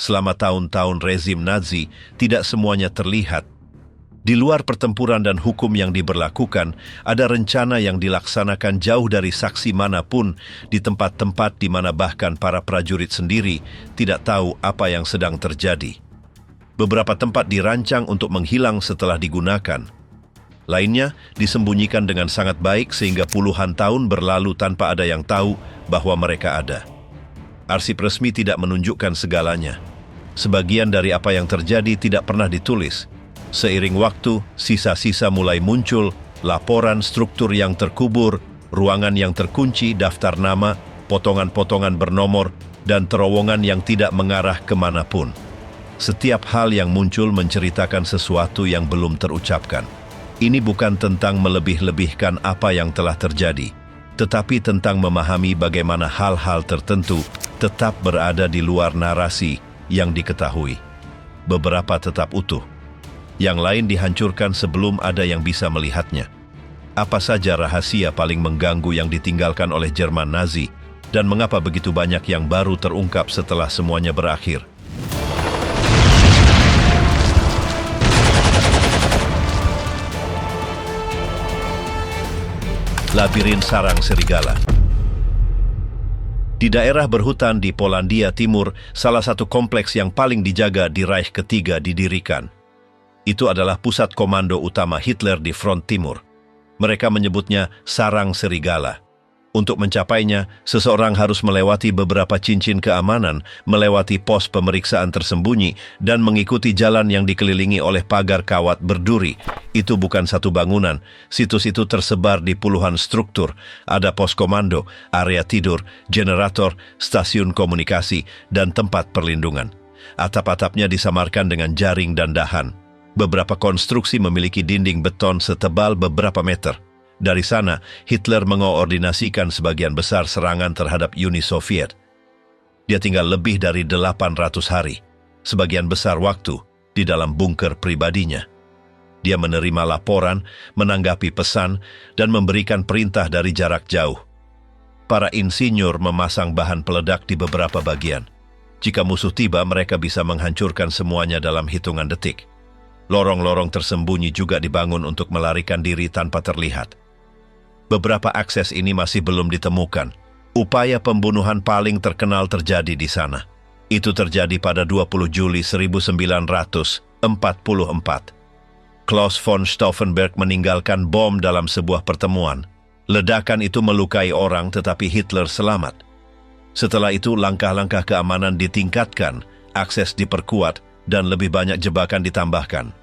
Selama tahun-tahun rezim Nazi, tidak semuanya terlihat. Di luar pertempuran dan hukum yang diberlakukan, ada rencana yang dilaksanakan jauh dari saksi manapun di tempat-tempat di mana bahkan para prajurit sendiri tidak tahu apa yang sedang terjadi. Beberapa tempat dirancang untuk menghilang setelah digunakan. Lainnya disembunyikan dengan sangat baik sehingga puluhan tahun berlalu tanpa ada yang tahu bahwa mereka ada. Arsip resmi tidak menunjukkan segalanya. Sebagian dari apa yang terjadi tidak pernah ditulis. Seiring waktu, sisa-sisa mulai muncul, laporan struktur yang terkubur, ruangan yang terkunci, daftar nama, potongan-potongan bernomor, dan terowongan yang tidak mengarah kemanapun. Setiap hal yang muncul menceritakan sesuatu yang belum terucapkan. Ini bukan tentang melebih-lebihkan apa yang telah terjadi, tetapi tentang memahami bagaimana hal-hal tertentu tetap berada di luar narasi yang diketahui. Beberapa tetap utuh. Yang lain dihancurkan sebelum ada yang bisa melihatnya. Apa saja rahasia paling mengganggu yang ditinggalkan oleh Jerman Nazi, dan mengapa begitu banyak yang baru terungkap setelah semuanya berakhir? Labirin Sarang Serigala. Di daerah berhutan di Polandia Timur, salah satu kompleks yang paling dijaga di Reich ketiga didirikan. Itu adalah pusat komando utama Hitler di front timur. Mereka menyebutnya Sarang Serigala. Untuk mencapainya, seseorang harus melewati beberapa cincin keamanan, melewati pos pemeriksaan tersembunyi, dan mengikuti jalan yang dikelilingi oleh pagar kawat berduri. Itu bukan satu bangunan. Situs itu tersebar di puluhan struktur. Ada pos komando, area tidur, generator, stasiun komunikasi, dan tempat perlindungan. Atap-atapnya disamarkan dengan jaring dan dahan. Beberapa konstruksi memiliki dinding beton setebal beberapa meter. Dari sana, Hitler mengoordinasikan sebagian besar serangan terhadap Uni Soviet. Dia tinggal lebih dari 800 hari, sebagian besar waktu di dalam bunker pribadinya. Dia menerima laporan, menanggapi pesan, dan memberikan perintah dari jarak jauh. Para insinyur memasang bahan peledak di beberapa bagian. Jika musuh tiba, mereka bisa menghancurkan semuanya dalam hitungan detik. Lorong-lorong tersembunyi juga dibangun untuk melarikan diri tanpa terlihat. Beberapa akses ini masih belum ditemukan. Upaya pembunuhan paling terkenal terjadi di sana. Itu terjadi pada 20 Juli 1944. Klaus von Stauffenberg meninggalkan bom dalam sebuah pertemuan. Ledakan itu melukai orang, tetapi Hitler selamat. Setelah itu, langkah-langkah keamanan ditingkatkan, akses diperkuat, dan lebih banyak jebakan ditambahkan.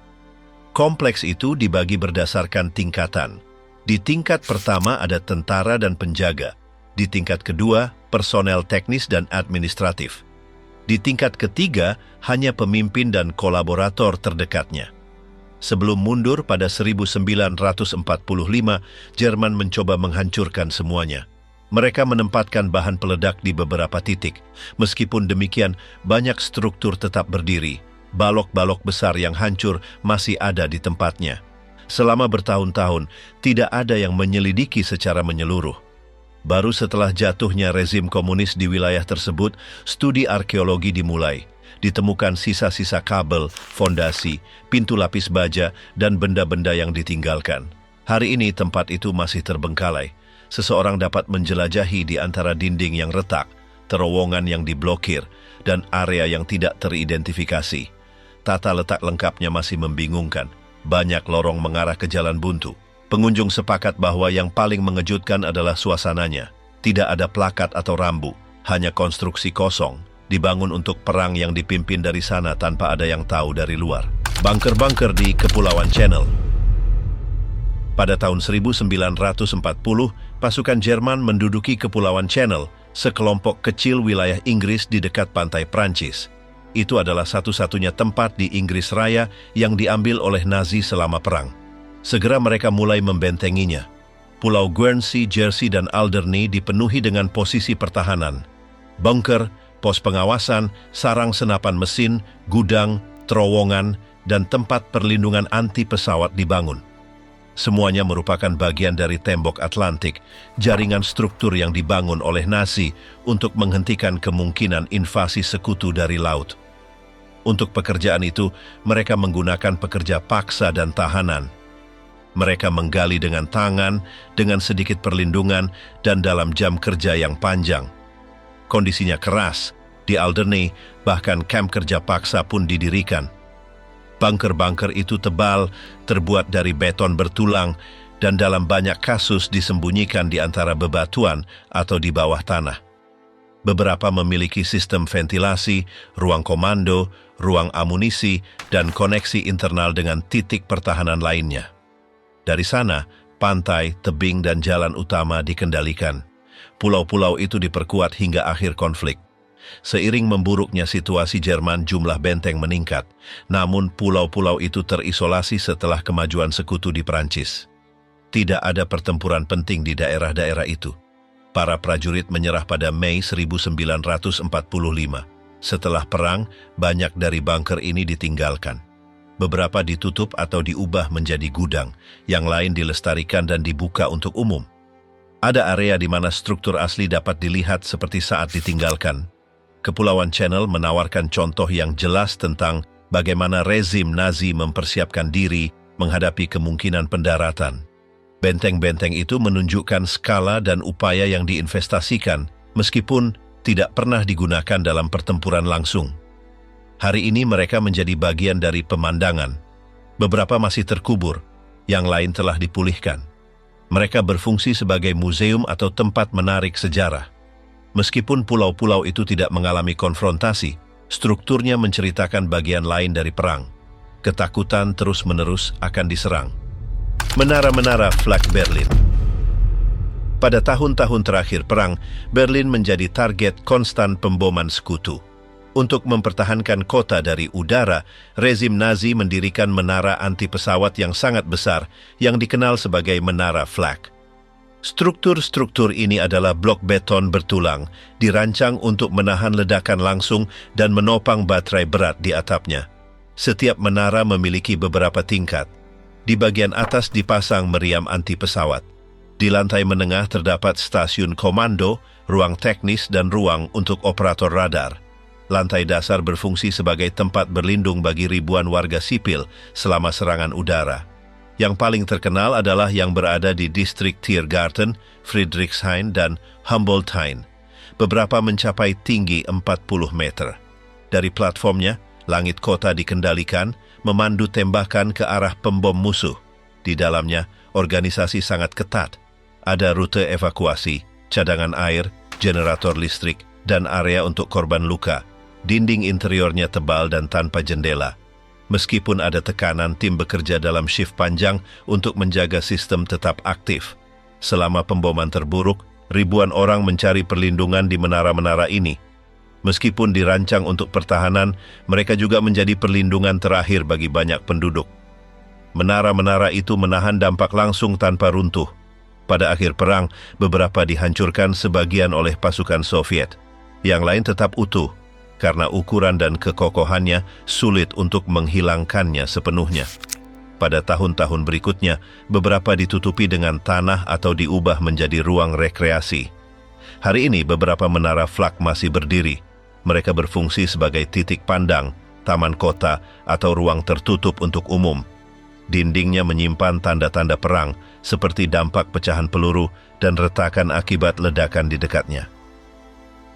Kompleks itu dibagi berdasarkan tingkatan. Di tingkat pertama ada tentara dan penjaga. Di tingkat kedua, personel teknis dan administratif. Di tingkat ketiga, hanya pemimpin dan kolaborator terdekatnya. Sebelum mundur pada 1945, Jerman mencoba menghancurkan semuanya. Mereka menempatkan bahan peledak di beberapa titik. Meskipun demikian, banyak struktur tetap berdiri. Balok-balok besar yang hancur masih ada di tempatnya. Selama bertahun-tahun, tidak ada yang menyelidiki secara menyeluruh. Baru setelah jatuhnya rezim komunis di wilayah tersebut, studi arkeologi dimulai. Ditemukan sisa-sisa kabel, fondasi, pintu lapis baja, dan benda-benda yang ditinggalkan. Hari ini tempat itu masih terbengkalai. Seseorang dapat menjelajahi di antara dinding yang retak, terowongan yang diblokir, dan area yang tidak teridentifikasi. Tata letak lengkapnya masih membingungkan. Banyak lorong mengarah ke jalan buntu. Pengunjung sepakat bahwa yang paling mengejutkan adalah suasananya. Tidak ada plakat atau rambu, hanya konstruksi kosong, dibangun untuk perang yang dipimpin dari sana tanpa ada yang tahu dari luar. Bunker-bunker di Kepulauan Channel. Pada tahun 1940, pasukan Jerman menduduki Kepulauan Channel, sekelompok kecil wilayah Inggris di dekat pantai Prancis. Itu adalah satu-satunya tempat di Inggris Raya yang diambil oleh Nazi selama perang. Segera mereka mulai membentenginya. Pulau Guernsey, Jersey, dan Alderney dipenuhi dengan posisi pertahanan. Bunker, pos pengawasan, sarang senapan mesin, gudang, terowongan, dan tempat perlindungan anti pesawat dibangun. Semuanya merupakan bagian dari tembok Atlantik, jaringan struktur yang dibangun oleh Nazi untuk menghentikan kemungkinan invasi sekutu dari laut. Untuk pekerjaan itu, mereka menggunakan pekerja paksa dan tahanan. Mereka menggali dengan tangan, dengan sedikit perlindungan, dan dalam jam kerja yang panjang. Kondisinya keras. Di Alderney, bahkan kamp kerja paksa pun didirikan. Bunker-bunker itu tebal, terbuat dari beton bertulang, dan dalam banyak kasus disembunyikan di antara bebatuan atau di bawah tanah. Beberapa memiliki sistem ventilasi, ruang komando, ruang amunisi, dan koneksi internal dengan titik pertahanan lainnya. Dari sana, pantai, tebing, dan jalan utama dikendalikan. Pulau-pulau itu diperkuat hingga akhir konflik. Seiring memburuknya situasi Jerman, jumlah benteng meningkat. Namun pulau-pulau itu terisolasi setelah kemajuan sekutu di Perancis. Tidak ada pertempuran penting di daerah-daerah itu. Para prajurit menyerah pada Mei 1945. Setelah perang, banyak dari bunker ini ditinggalkan. Beberapa ditutup atau diubah menjadi gudang, yang lain dilestarikan dan dibuka untuk umum. Ada area di mana struktur asli dapat dilihat seperti saat ditinggalkan. Kepulauan Channel menawarkan contoh yang jelas tentang bagaimana rezim Nazi mempersiapkan diri menghadapi kemungkinan pendaratan. Benteng-benteng itu menunjukkan skala dan upaya yang diinvestasikan, meskipun tidak pernah digunakan dalam pertempuran langsung. Hari ini mereka menjadi bagian dari pemandangan. Beberapa masih terkubur, yang lain telah dipulihkan. Mereka berfungsi sebagai museum atau tempat menarik sejarah. Meskipun pulau-pulau itu tidak mengalami konfrontasi, strukturnya menceritakan bagian lain dari perang. Ketakutan terus-menerus akan diserang. Menara-menara Flak Berlin. Pada tahun-tahun terakhir perang, Berlin menjadi target konstan pemboman sekutu. Untuk mempertahankan kota dari udara, rezim Nazi mendirikan menara anti-pesawat yang sangat besar yang dikenal sebagai Menara Flak. Struktur-struktur ini adalah blok beton bertulang, dirancang untuk menahan ledakan langsung dan menopang baterai berat di atapnya. Setiap menara memiliki beberapa tingkat. Di bagian atas dipasang meriam anti-pesawat. Di lantai menengah terdapat stasiun komando, ruang teknis, dan ruang untuk operator radar. Lantai dasar berfungsi sebagai tempat berlindung bagi ribuan warga sipil selama serangan udara. Yang paling terkenal adalah yang berada di distrik Tiergarten, Friedrichshain, dan Humboldthain. Beberapa mencapai tinggi 40 meter. Dari platformnya, langit kota dikendalikan, memandu tembakan ke arah pembom musuh. Di dalamnya, organisasi sangat ketat. Ada rute evakuasi, cadangan air, generator listrik, dan area untuk korban luka. Dinding interiornya tebal dan tanpa jendela. Meskipun ada tekanan, tim bekerja dalam shift panjang untuk menjaga sistem tetap aktif. Selama pemboman terburuk, ribuan orang mencari perlindungan di menara-menara ini. Meskipun dirancang untuk pertahanan, mereka juga menjadi perlindungan terakhir bagi banyak penduduk. Menara-menara itu menahan dampak langsung tanpa runtuh. Pada akhir perang, beberapa dihancurkan sebagian oleh pasukan Soviet. Yang lain tetap utuh, karena ukuran dan kekokohannya sulit untuk menghilangkannya sepenuhnya. Pada tahun-tahun berikutnya, beberapa ditutupi dengan tanah atau diubah menjadi ruang rekreasi. Hari ini, beberapa menara Flak masih berdiri. Mereka berfungsi sebagai titik pandang, taman kota, atau ruang tertutup untuk umum. Dindingnya menyimpan tanda-tanda perang, seperti dampak pecahan peluru dan retakan akibat ledakan di dekatnya.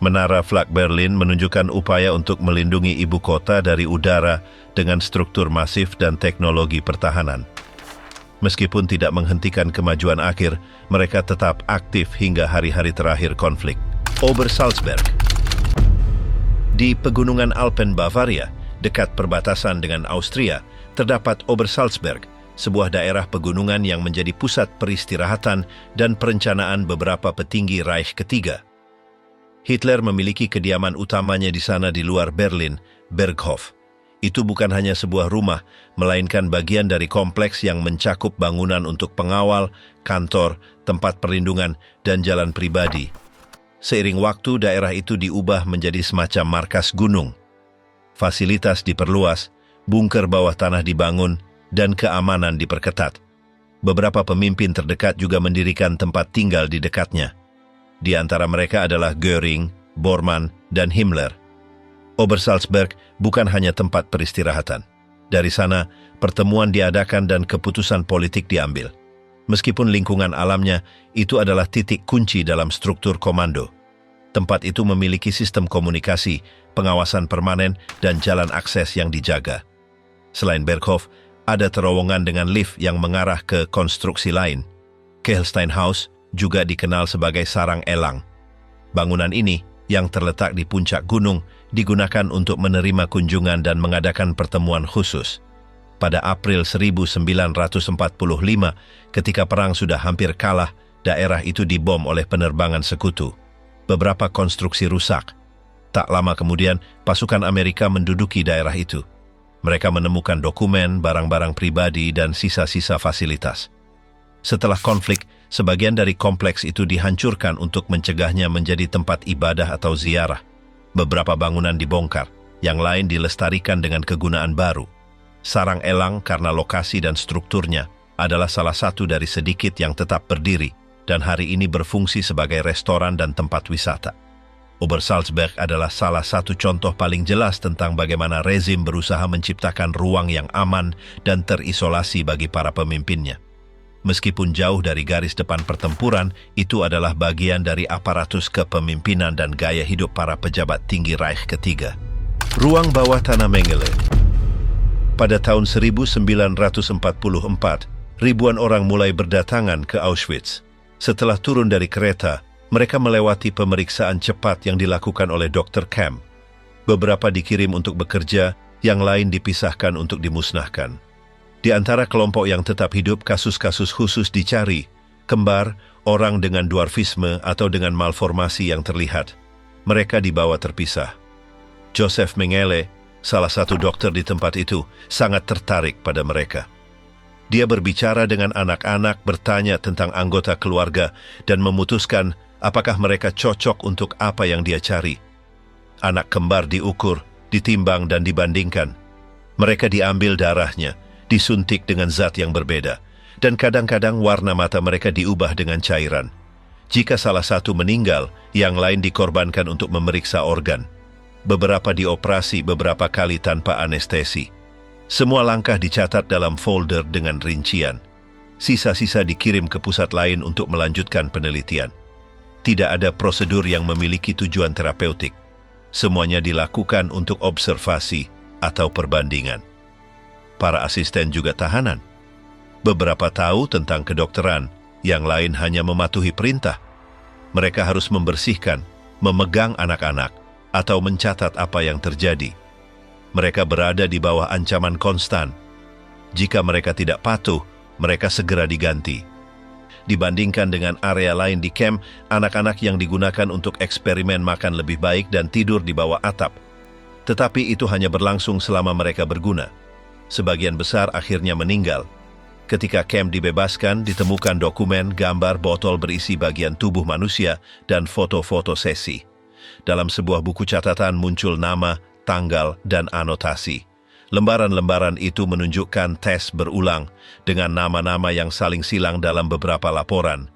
Menara Flak Berlin menunjukkan upaya untuk melindungi ibu kota dari udara dengan struktur masif dan teknologi pertahanan. Meskipun tidak menghentikan kemajuan akhir, mereka tetap aktif hingga hari-hari terakhir konflik. Obersalzberg. Di pegunungan Alpen Bavaria, dekat perbatasan dengan Austria, terdapat Obersalzberg, sebuah daerah pegunungan yang menjadi pusat peristirahatan dan perencanaan beberapa petinggi Reich ketiga. Hitler memiliki kediaman utamanya di sana di luar Berlin, Berghof. Itu bukan hanya sebuah rumah, melainkan bagian dari kompleks yang mencakup bangunan untuk pengawal, kantor, tempat perlindungan, dan jalan pribadi. Seiring waktu, daerah itu diubah menjadi semacam markas gunung. Fasilitas diperluas, bunker bawah tanah dibangun, dan keamanan diperketat. Beberapa pemimpin terdekat juga mendirikan tempat tinggal di dekatnya. Di antara mereka adalah Göring, Bormann, dan Himmler. Obersalzberg bukan hanya tempat peristirahatan. Dari sana, pertemuan diadakan dan keputusan politik diambil. Meskipun lingkungan alamnya, itu adalah titik kunci dalam struktur komando. Tempat itu memiliki sistem komunikasi, pengawasan permanen, dan jalan akses yang dijaga. Selain Berghof, ada terowongan dengan lift yang mengarah ke konstruksi lain. Kehlstein House juga dikenal sebagai sarang elang. Bangunan ini, yang terletak di puncak gunung, digunakan untuk menerima kunjungan dan mengadakan pertemuan khusus. Pada April 1945, ketika perang sudah hampir kalah, daerah itu dibom oleh penerbangan sekutu. Beberapa konstruksi rusak. Tak lama kemudian, pasukan Amerika menduduki daerah itu. Mereka menemukan dokumen, barang-barang pribadi, dan sisa-sisa fasilitas. Setelah konflik, sebagian dari kompleks itu dihancurkan untuk mencegahnya menjadi tempat ibadah atau ziarah. Beberapa bangunan dibongkar, yang lain dilestarikan dengan kegunaan baru. Sarang elang karena lokasi dan strukturnya adalah salah satu dari sedikit yang tetap berdiri dan hari ini berfungsi sebagai restoran dan tempat wisata. Obersalzberg adalah salah satu contoh paling jelas tentang bagaimana rezim berusaha menciptakan ruang yang aman dan terisolasi bagi para pemimpinnya. Meskipun jauh dari garis depan pertempuran, itu adalah bagian dari aparatus kepemimpinan dan gaya hidup para pejabat tinggi Reich ketiga. Ruang bawah tanah Mengele. Pada tahun 1944, ribuan orang mulai berdatangan ke Auschwitz. Setelah turun dari kereta, mereka melewati pemeriksaan cepat yang dilakukan oleh Dr. Kemp. Beberapa dikirim untuk bekerja, yang lain dipisahkan untuk dimusnahkan. Di antara kelompok yang tetap hidup, kasus-kasus khusus dicari, kembar, orang dengan dwarfisme atau dengan malformasi yang terlihat. Mereka dibawa terpisah. Joseph Mengele, salah satu dokter di tempat itu, sangat tertarik pada mereka. Dia berbicara dengan anak-anak, bertanya tentang anggota keluarga, dan memutuskan apakah mereka cocok untuk apa yang dia cari. Anak kembar diukur, ditimbang, dan dibandingkan. Mereka diambil darahnya, disuntik dengan zat yang berbeda, dan kadang-kadang warna mata mereka diubah dengan cairan. Jika salah satu meninggal, yang lain dikorbankan untuk memeriksa organ. Beberapa dioperasi beberapa kali tanpa anestesi. Semua langkah dicatat dalam folder dengan rincian. Sisa-sisa dikirim ke pusat lain untuk melanjutkan penelitian. Tidak ada prosedur yang memiliki tujuan terapeutik. Semuanya dilakukan untuk observasi atau perbandingan. Para asisten juga tahanan. Beberapa tahu tentang kedokteran, yang lain hanya mematuhi perintah. Mereka harus membersihkan, memegang anak-anak, atau mencatat apa yang terjadi. Mereka berada di bawah ancaman konstan. Jika mereka tidak patuh, mereka segera diganti. Dibandingkan dengan area lain di camp, anak-anak yang digunakan untuk eksperimen makan lebih baik dan tidur di bawah atap. Tetapi itu hanya berlangsung selama mereka berguna. Sebagian besar akhirnya meninggal. Ketika camp dibebaskan, ditemukan dokumen, gambar, botol berisi bagian tubuh manusia, dan foto-foto sesi. Dalam sebuah buku catatan muncul nama, tanggal, dan anotasi. Lembaran-lembaran itu menunjukkan tes berulang dengan nama-nama yang saling silang dalam beberapa laporan.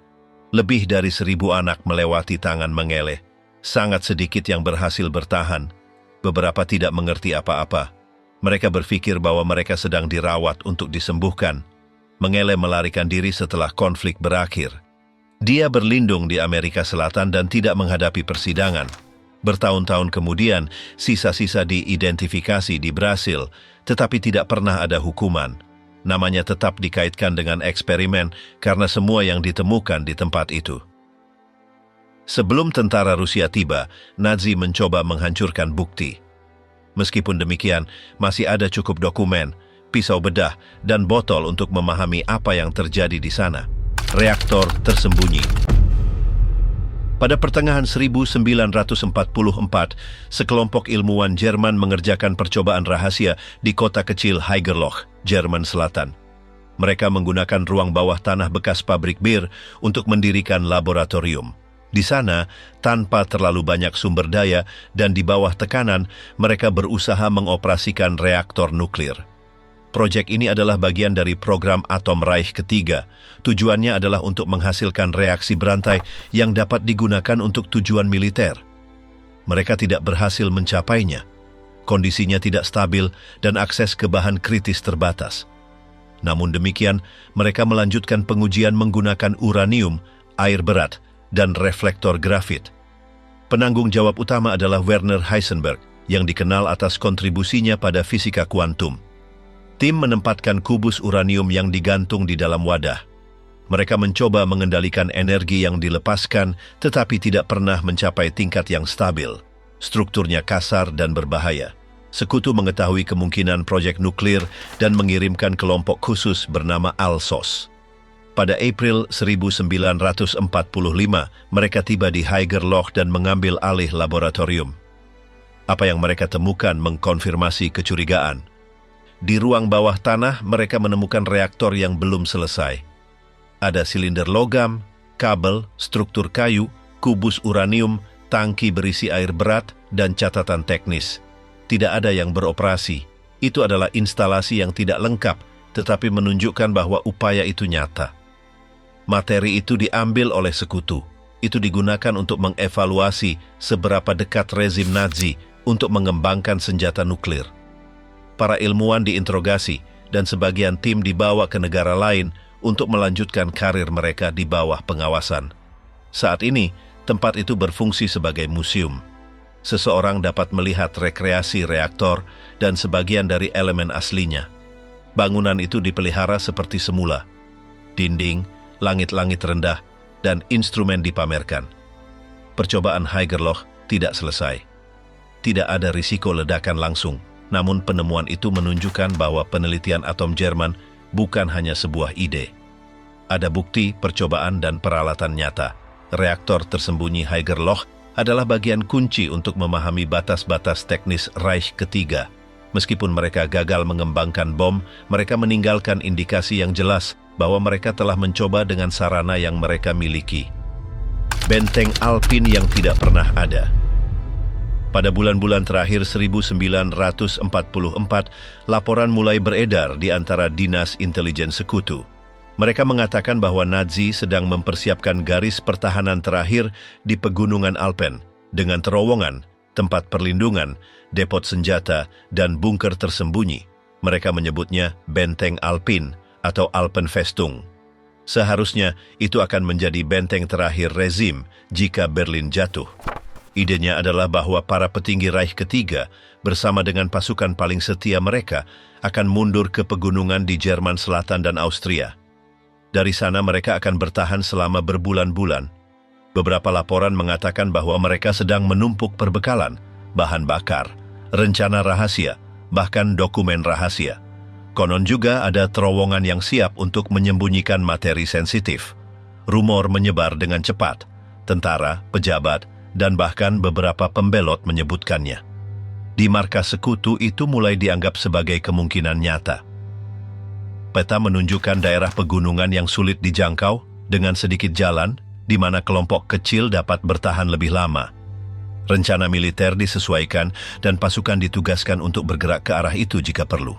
Lebih dari 1.000 anak melewati tangan Mengele. Sangat sedikit yang berhasil bertahan. Beberapa tidak mengerti apa-apa. Mereka berpikir bahwa mereka sedang dirawat untuk disembuhkan. Mengele melarikan diri setelah konflik berakhir. Dia berlindung di Amerika Selatan dan tidak menghadapi persidangan. Bertahun-tahun kemudian, sisa-sisa diidentifikasi di Brasil, tetapi tidak pernah ada hukuman. Namanya tetap dikaitkan dengan eksperimen karena semua yang ditemukan di tempat itu. Sebelum tentara Rusia tiba, Nazi mencoba menghancurkan bukti. Meskipun demikian, masih ada cukup dokumen, pisau bedah, dan botol untuk memahami apa yang terjadi di sana. Reaktor tersembunyi. Pada pertengahan 1944, sekelompok ilmuwan Jerman mengerjakan percobaan rahasia di kota kecil Haigerloch, Jerman Selatan. Mereka menggunakan ruang bawah tanah bekas pabrik bir untuk mendirikan laboratorium. Di sana, tanpa terlalu banyak sumber daya dan di bawah tekanan, mereka berusaha mengoperasikan reaktor nuklir. Proyek ini adalah bagian dari program atom Reich ketiga. Tujuannya adalah untuk menghasilkan reaksi berantai yang dapat digunakan untuk tujuan militer. Mereka tidak berhasil mencapainya. kondisinya tidak stabil, dan akses ke bahan kritis terbatas. Namun demikian, mereka melanjutkan pengujian menggunakan uranium, air berat, dan reflektor grafit. Penanggung jawab utama adalah Werner Heisenberg, yang dikenal atas kontribusinya pada fisika kuantum. Tim menempatkan kubus uranium yang digantung di dalam wadah. Mereka mencoba mengendalikan energi yang dilepaskan, tetapi tidak pernah mencapai tingkat yang stabil. Strukturnya kasar dan berbahaya. Sekutu mengetahui kemungkinan proyek nuklir dan mengirimkan kelompok khusus bernama Alsos. Pada April 1945, mereka tiba di Haigerloch dan mengambil alih laboratorium. Apa yang mereka temukan mengkonfirmasi kecurigaan. Di ruang bawah tanah, mereka menemukan reaktor yang belum selesai. Ada silinder logam, kabel, struktur kayu, kubus uranium, tangki berisi air berat, dan catatan teknis. Tidak ada yang beroperasi. Itu adalah instalasi yang tidak lengkap, tetapi menunjukkan bahwa upaya itu nyata. Materi itu diambil oleh sekutu. Itu digunakan untuk mengevaluasi seberapa dekat rezim Nazi untuk mengembangkan senjata nuklir. Para ilmuwan diinterogasi, dan sebagian tim dibawa ke negara lain untuk melanjutkan karir mereka di bawah pengawasan. Saat ini, tempat itu berfungsi sebagai museum. Seseorang dapat melihat rekreasi reaktor dan sebagian dari elemen aslinya. Bangunan itu dipelihara seperti semula. Dinding, langit-langit rendah, dan instrumen dipamerkan. Percobaan Haigerloch tidak selesai. Tidak ada risiko ledakan langsung, namun penemuan itu menunjukkan bahwa penelitian atom Jerman bukan hanya sebuah ide. Ada bukti, percobaan, dan peralatan nyata. Reaktor tersembunyi Haigerloch adalah bagian kunci untuk memahami batas-batas teknis Reich ketiga. Meskipun mereka gagal mengembangkan bom, mereka meninggalkan indikasi yang jelas bahwa mereka telah mencoba dengan sarana yang mereka miliki. Benteng Alpin yang tidak pernah ada. Pada bulan-bulan terakhir 1944, laporan mulai beredar di antara dinas intelijen sekutu. Mereka mengatakan bahwa Nazi sedang mempersiapkan garis pertahanan terakhir di pegunungan Alpen dengan terowongan, tempat perlindungan, depot senjata, dan bunker tersembunyi. Mereka menyebutnya Benteng Alpin atau Alpenfestung. Seharusnya itu akan menjadi benteng terakhir rezim jika Berlin jatuh. Idenya adalah bahwa para petinggi Reich ketiga bersama dengan pasukan paling setia mereka akan mundur ke pegunungan di Jerman Selatan dan Austria. Dari sana mereka akan bertahan selama berbulan-bulan. Beberapa laporan mengatakan bahwa mereka sedang menumpuk perbekalan, bahan bakar, rencana rahasia, bahkan dokumen rahasia. Konon juga ada terowongan yang siap untuk menyembunyikan materi sensitif. Rumor menyebar dengan cepat. Tentara, pejabat, dan bahkan beberapa pembelot menyebutkannya. Di markas sekutu itu mulai dianggap sebagai kemungkinan nyata. Peta menunjukkan daerah pegunungan yang sulit dijangkau dengan sedikit jalan, di mana kelompok kecil dapat bertahan lebih lama. Rencana militer disesuaikan dan pasukan ditugaskan untuk bergerak ke arah itu jika perlu.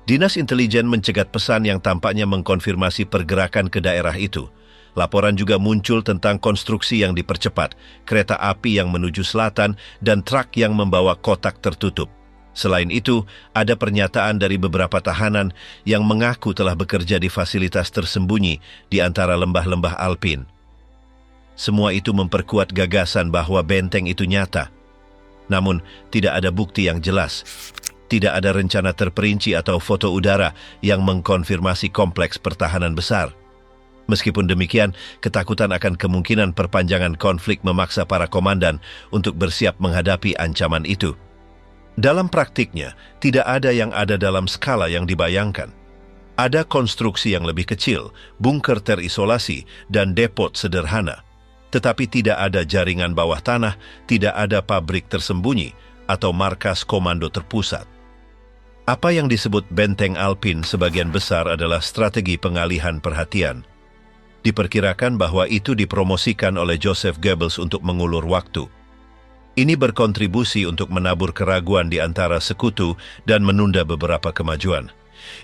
Dinas intelijen mencegat pesan yang tampaknya mengkonfirmasi pergerakan ke daerah itu. Laporan juga muncul tentang konstruksi yang dipercepat, kereta api yang menuju selatan, dan truk yang membawa kotak tertutup. Selain itu, ada pernyataan dari beberapa tahanan yang mengaku telah bekerja di fasilitas tersembunyi di antara lembah-lembah Alpin. Semua itu memperkuat gagasan bahwa benteng itu nyata. Namun, tidak ada bukti yang jelas. Tidak ada rencana terperinci atau foto udara yang mengkonfirmasi kompleks pertahanan besar. Meskipun demikian, ketakutan akan kemungkinan perpanjangan konflik memaksa para komandan untuk bersiap menghadapi ancaman itu. Dalam praktiknya, tidak ada yang ada dalam skala yang dibayangkan. Ada konstruksi yang lebih kecil, bunker terisolasi, dan depot sederhana. Tetapi tidak ada jaringan bawah tanah, tidak ada pabrik tersembunyi, atau markas komando terpusat. Apa yang disebut Benteng Alpin sebagian besar adalah strategi pengalihan perhatian. Diperkirakan bahwa itu dipromosikan oleh Joseph Goebbels untuk mengulur waktu. Ini berkontribusi untuk menabur keraguan di antara sekutu dan menunda beberapa kemajuan.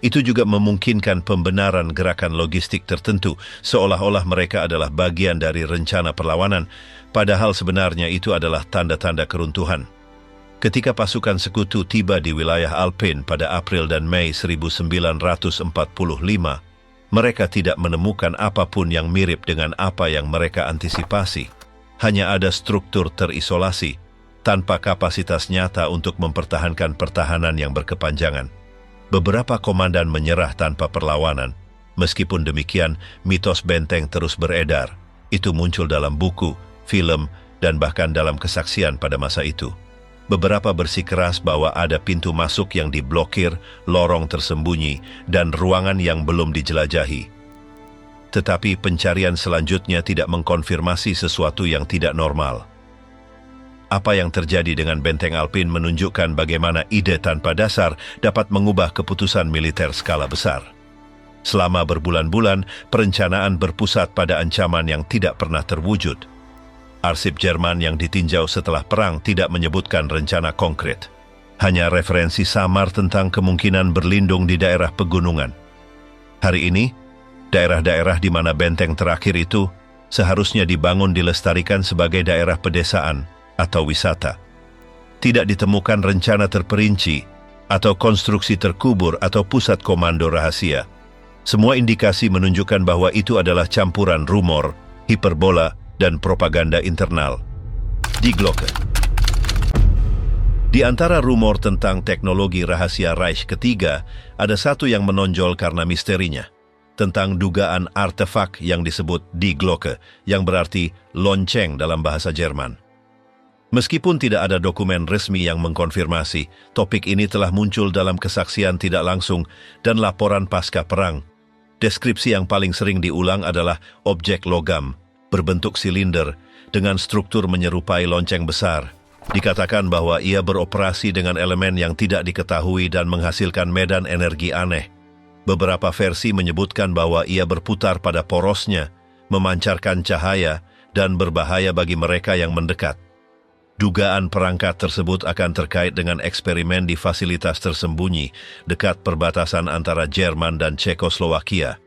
Itu juga memungkinkan pembenaran gerakan logistik tertentu, seolah-olah mereka adalah bagian dari rencana perlawanan, padahal sebenarnya itu adalah tanda-tanda keruntuhan. Ketika pasukan sekutu tiba di wilayah Alpin pada April dan Mei 1945, mereka tidak menemukan apapun yang mirip dengan apa yang mereka antisipasi. Hanya ada struktur terisolasi, tanpa kapasitas nyata untuk mempertahankan pertahanan yang berkepanjangan. Beberapa komandan menyerah tanpa perlawanan. Meskipun demikian, mitos benteng terus beredar. Itu muncul dalam buku, film, dan bahkan dalam kesaksian pada masa itu. Beberapa bersikeras bahwa ada pintu masuk yang diblokir, lorong tersembunyi, dan ruangan yang belum dijelajahi. Tetapi pencarian selanjutnya tidak mengkonfirmasi sesuatu yang tidak normal. Apa yang terjadi dengan benteng Alpin menunjukkan bagaimana ide tanpa dasar dapat mengubah keputusan militer skala besar. Selama berbulan-bulan, perencanaan berpusat pada ancaman yang tidak pernah terwujud. Arsip Jerman yang ditinjau setelah perang tidak menyebutkan rencana konkret. Hanya referensi samar tentang kemungkinan berlindung di daerah pegunungan. Hari ini, daerah-daerah di mana benteng terakhir itu seharusnya dibangun dilestarikan sebagai daerah pedesaan atau wisata. Tidak ditemukan rencana terperinci atau konstruksi terkubur atau pusat komando rahasia. Semua indikasi menunjukkan bahwa itu adalah campuran rumor, hiperbola, dan propaganda internal. Die Glocke. Di antara rumor tentang teknologi rahasia Reich ketiga, ada satu yang menonjol karena misterinya. Tentang dugaan artefak yang disebut Die Glocke, yang berarti lonceng dalam bahasa Jerman. Meskipun tidak ada dokumen resmi yang mengkonfirmasi, topik ini telah muncul dalam kesaksian tidak langsung dan laporan pasca perang. Deskripsi yang paling sering diulang adalah objek logam, berbentuk silinder, dengan struktur menyerupai lonceng besar. Dikatakan bahwa ia beroperasi dengan elemen yang tidak diketahui dan menghasilkan medan energi aneh. Beberapa versi menyebutkan bahwa ia berputar pada porosnya, memancarkan cahaya, dan berbahaya bagi mereka yang mendekat. Dugaan perangkat tersebut akan terkait dengan eksperimen di fasilitas tersembunyi dekat perbatasan antara Jerman dan Cekoslowakia.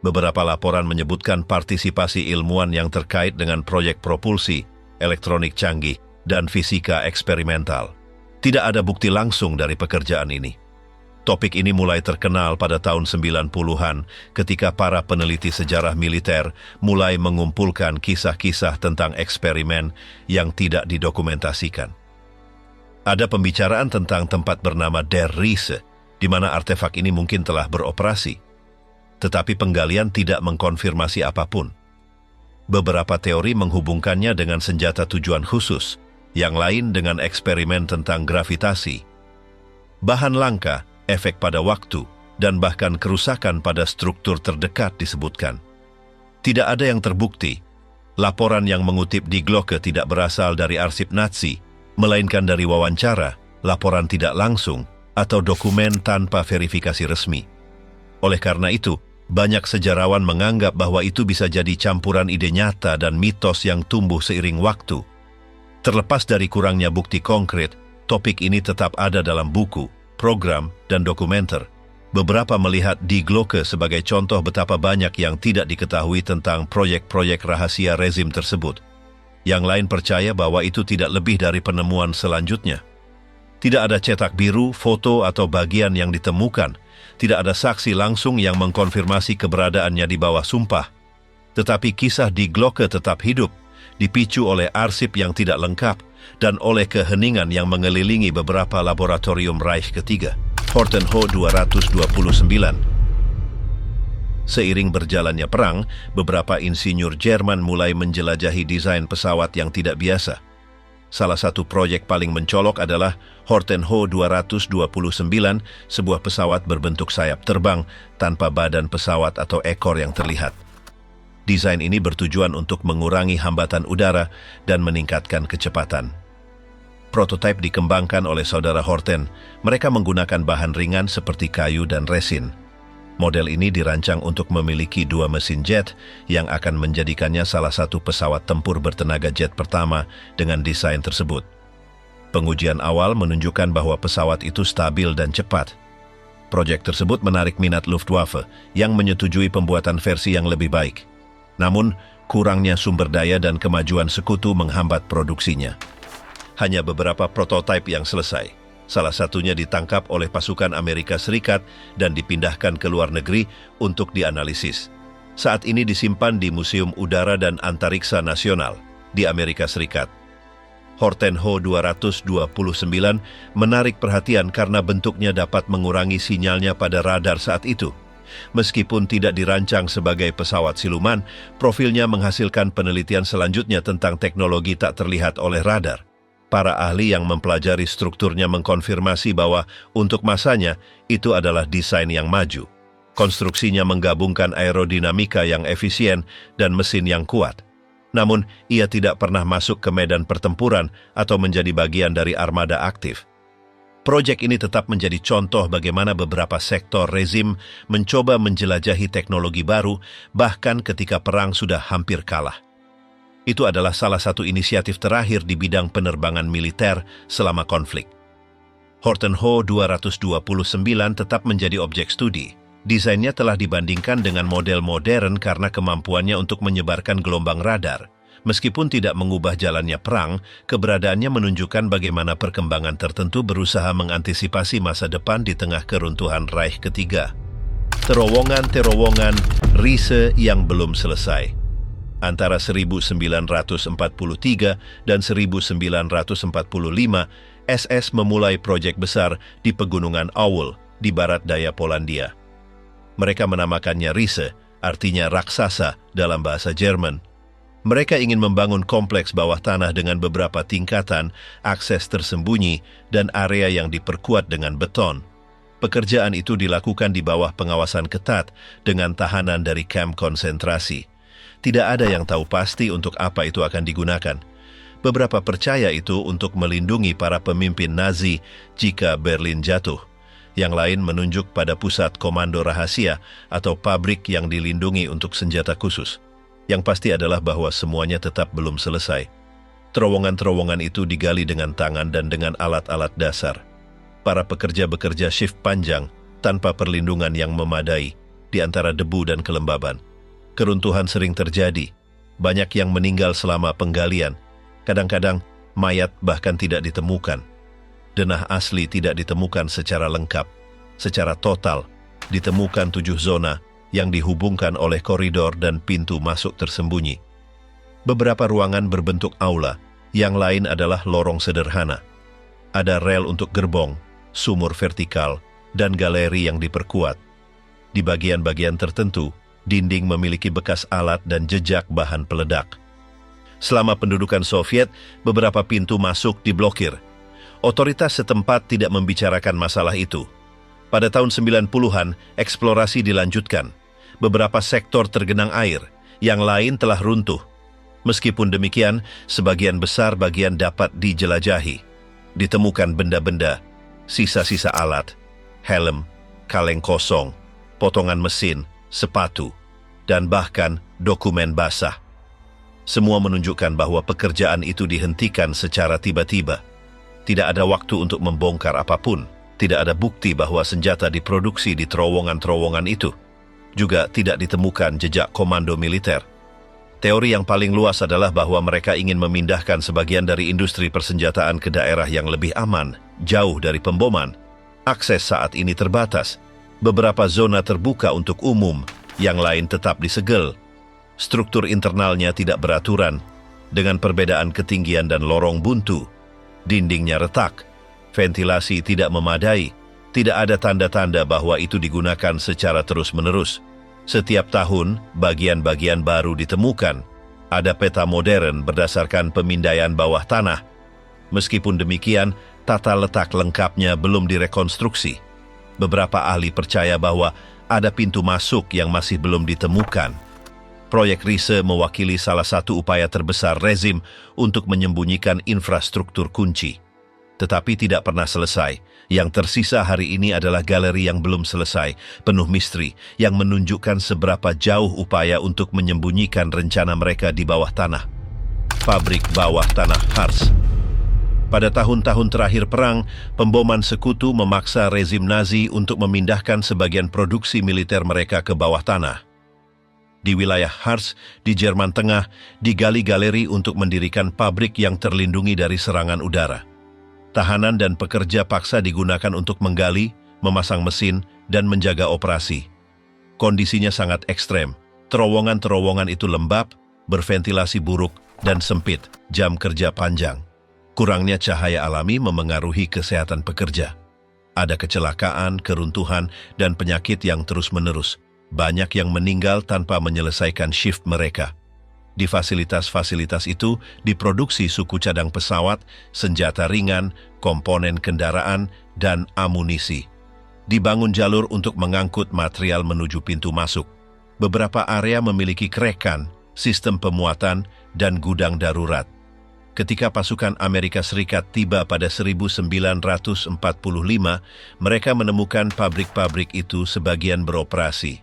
Beberapa laporan menyebutkan partisipasi ilmuwan yang terkait dengan proyek propulsi, elektronik canggih, dan fisika eksperimental. Tidak ada bukti langsung dari pekerjaan ini. Topik ini mulai terkenal pada tahun 90-an ketika para peneliti sejarah militer mulai mengumpulkan kisah-kisah tentang eksperimen yang tidak didokumentasikan. Ada pembicaraan tentang tempat bernama Der Riese, di mana artefak ini mungkin telah beroperasi. Tetapi penggalian tidak mengkonfirmasi apapun. Beberapa teori menghubungkannya dengan senjata tujuan khusus, yang lain dengan eksperimen tentang gravitasi. Bahan langka, efek pada waktu, dan bahkan kerusakan pada struktur terdekat disebutkan. Tidak ada yang terbukti. Laporan yang mengutip Die Glocke tidak berasal dari arsip Nazi, melainkan dari wawancara, laporan tidak langsung, atau dokumen tanpa verifikasi resmi. Oleh karena itu, banyak sejarawan menganggap bahwa itu bisa jadi campuran ide nyata dan mitos yang tumbuh seiring waktu. Terlepas dari kurangnya bukti konkret, topik ini tetap ada dalam buku, program, dan dokumenter. Beberapa melihat Die Glocke sebagai contoh betapa banyak yang tidak diketahui tentang proyek-proyek rahasia rezim tersebut. Yang lain percaya bahwa itu tidak lebih dari penemuan selanjutnya. Tidak ada cetak biru, foto, atau bagian yang ditemukan. Tidak ada saksi langsung yang mengkonfirmasi keberadaannya di bawah sumpah. Tetapi kisah Die Glocke tetap hidup, dipicu oleh arsip yang tidak lengkap, dan oleh keheningan yang mengelilingi beberapa laboratorium Reich ketiga. Horten Ho 229. Seiring berjalannya perang, beberapa insinyur Jerman mulai menjelajahi desain pesawat yang tidak biasa. Salah satu proyek paling mencolok adalah Horten Ho 229, sebuah pesawat berbentuk sayap terbang tanpa badan pesawat atau ekor yang terlihat. Desain ini bertujuan untuk mengurangi hambatan udara dan meningkatkan kecepatan. Prototipe dikembangkan oleh saudara Horten. Mereka menggunakan bahan ringan seperti kayu dan resin. Model ini dirancang untuk memiliki 2 mesin jet yang akan menjadikannya salah satu pesawat tempur bertenaga jet pertama dengan desain tersebut. Pengujian awal menunjukkan bahwa pesawat itu stabil dan cepat. Proyek tersebut menarik minat Luftwaffe yang menyetujui pembuatan versi yang lebih baik. Namun, kurangnya sumber daya dan kemajuan sekutu menghambat produksinya. hanya beberapa prototipe yang selesai. Salah satunya ditangkap oleh pasukan Amerika Serikat dan dipindahkan ke luar negeri untuk dianalisis. Saat ini disimpan di Museum Udara dan Antariksa Nasional di Amerika Serikat. Horten Ho 229 menarik perhatian karena bentuknya dapat mengurangi sinyalnya pada radar saat itu. Meskipun tidak dirancang sebagai pesawat siluman, profilnya menghasilkan penelitian selanjutnya tentang teknologi tak terlihat oleh radar. Para ahli yang mempelajari strukturnya mengkonfirmasi bahwa untuk masanya itu adalah desain yang maju. Konstruksinya menggabungkan aerodinamika yang efisien dan mesin yang kuat. Namun, ia tidak pernah masuk ke medan pertempuran atau menjadi bagian dari armada aktif. Proyek ini tetap menjadi contoh bagaimana beberapa sektor rezim mencoba menjelajahi teknologi baru, bahkan ketika perang sudah hampir kalah. Itu adalah salah satu inisiatif terakhir di bidang penerbangan militer selama konflik. Horten Ho 229 tetap menjadi objek studi. Desainnya telah dibandingkan dengan model modern karena kemampuannya untuk menyebarkan gelombang radar. Meskipun tidak mengubah jalannya perang, keberadaannya menunjukkan bagaimana perkembangan tertentu berusaha mengantisipasi masa depan di tengah keruntuhan Reich ketiga. Terowongan-terowongan Riese yang belum selesai. Antara 1943 dan 1945, SS memulai proyek besar di Pegunungan Owl di barat daya Polandia. Mereka menamakannya Riese, artinya raksasa dalam bahasa Jerman. Mereka ingin membangun kompleks bawah tanah dengan beberapa tingkatan, akses tersembunyi, dan area yang diperkuat dengan beton. Pekerjaan itu dilakukan di bawah pengawasan ketat dengan tahanan dari kamp konsentrasi. Tidak ada yang tahu pasti untuk apa itu akan digunakan. Beberapa percaya itu untuk melindungi para pemimpin Nazi jika Berlin jatuh. Yang lain menunjuk pada pusat komando rahasia atau pabrik yang dilindungi untuk senjata khusus. Yang pasti adalah bahwa semuanya tetap belum selesai. Terowongan-terowongan itu digali dengan tangan dan dengan alat-alat dasar. Para pekerja bekerja shift panjang tanpa perlindungan yang memadai di antara debu dan kelembaban. Keruntuhan sering terjadi. Banyak yang meninggal selama penggalian. Kadang-kadang mayat bahkan tidak ditemukan. Denah asli tidak ditemukan secara lengkap. Secara total, ditemukan 7 zona yang dihubungkan oleh koridor dan pintu masuk tersembunyi. Beberapa ruangan berbentuk aula, yang lain adalah lorong sederhana. Ada rel untuk gerbong, sumur vertikal, dan galeri yang diperkuat. Di bagian-bagian tertentu, dinding memiliki bekas alat dan jejak bahan peledak. Selama pendudukan Soviet, beberapa pintu masuk diblokir. Otoritas setempat tidak membicarakan masalah itu. Pada tahun 90-an, eksplorasi dilanjutkan. Beberapa sektor tergenang air, yang lain telah runtuh. Meskipun demikian, sebagian besar bagian dapat dijelajahi. Ditemukan benda-benda, sisa-sisa alat, helm, kaleng kosong, potongan mesin, sepatu, dan bahkan dokumen basah. Semua menunjukkan bahwa pekerjaan itu dihentikan secara tiba-tiba. Tidak ada waktu untuk membongkar apapun. Tidak ada bukti bahwa senjata diproduksi di terowongan-terowongan itu. Juga tidak ditemukan jejak komando militer. Teori yang paling luas adalah bahwa mereka ingin memindahkan sebagian dari industri persenjataan ke daerah yang lebih aman, jauh dari pemboman. Akses saat ini terbatas. Beberapa zona terbuka untuk umum, yang lain tetap disegel. Struktur internalnya tidak beraturan, dengan perbedaan ketinggian dan lorong buntu. Dindingnya retak, ventilasi tidak memadai. Tidak ada tanda-tanda bahwa itu digunakan secara terus-menerus. Setiap tahun, bagian-bagian baru ditemukan. Ada peta modern berdasarkan pemindaian bawah tanah. Meskipun demikian, tata letak lengkapnya belum direkonstruksi. Beberapa ahli percaya bahwa ada pintu masuk yang masih belum ditemukan. Proyek Riese mewakili salah satu upaya terbesar rezim untuk menyembunyikan infrastruktur kunci. Tetapi tidak pernah selesai. Yang tersisa hari ini adalah galeri yang belum selesai, penuh misteri, yang menunjukkan seberapa jauh upaya untuk menyembunyikan rencana mereka di bawah tanah. Pabrik bawah tanah Harz. Pada tahun-tahun terakhir perang, pemboman sekutu memaksa rezim Nazi untuk memindahkan sebagian produksi militer mereka ke bawah tanah. Di wilayah Harz, di Jerman Tengah, digali galeri untuk mendirikan pabrik yang terlindungi dari serangan udara. Tahanan dan pekerja paksa digunakan untuk menggali, memasang mesin, dan menjaga operasi. Kondisinya sangat ekstrem. Terowongan-terowongan itu lembab, berventilasi buruk, dan sempit, jam kerja panjang. Kurangnya cahaya alami memengaruhi kesehatan pekerja. Ada kecelakaan, keruntuhan, dan penyakit yang terus-menerus. Banyak yang meninggal tanpa menyelesaikan shift mereka. Di fasilitas-fasilitas itu diproduksi suku cadang pesawat, senjata ringan, komponen kendaraan, dan amunisi. Dibangun jalur untuk mengangkut material menuju pintu masuk. Beberapa area memiliki kerekan, sistem pemuatan, dan gudang darurat. Ketika pasukan Amerika Serikat tiba pada 1945, mereka menemukan pabrik-pabrik itu sebagian beroperasi.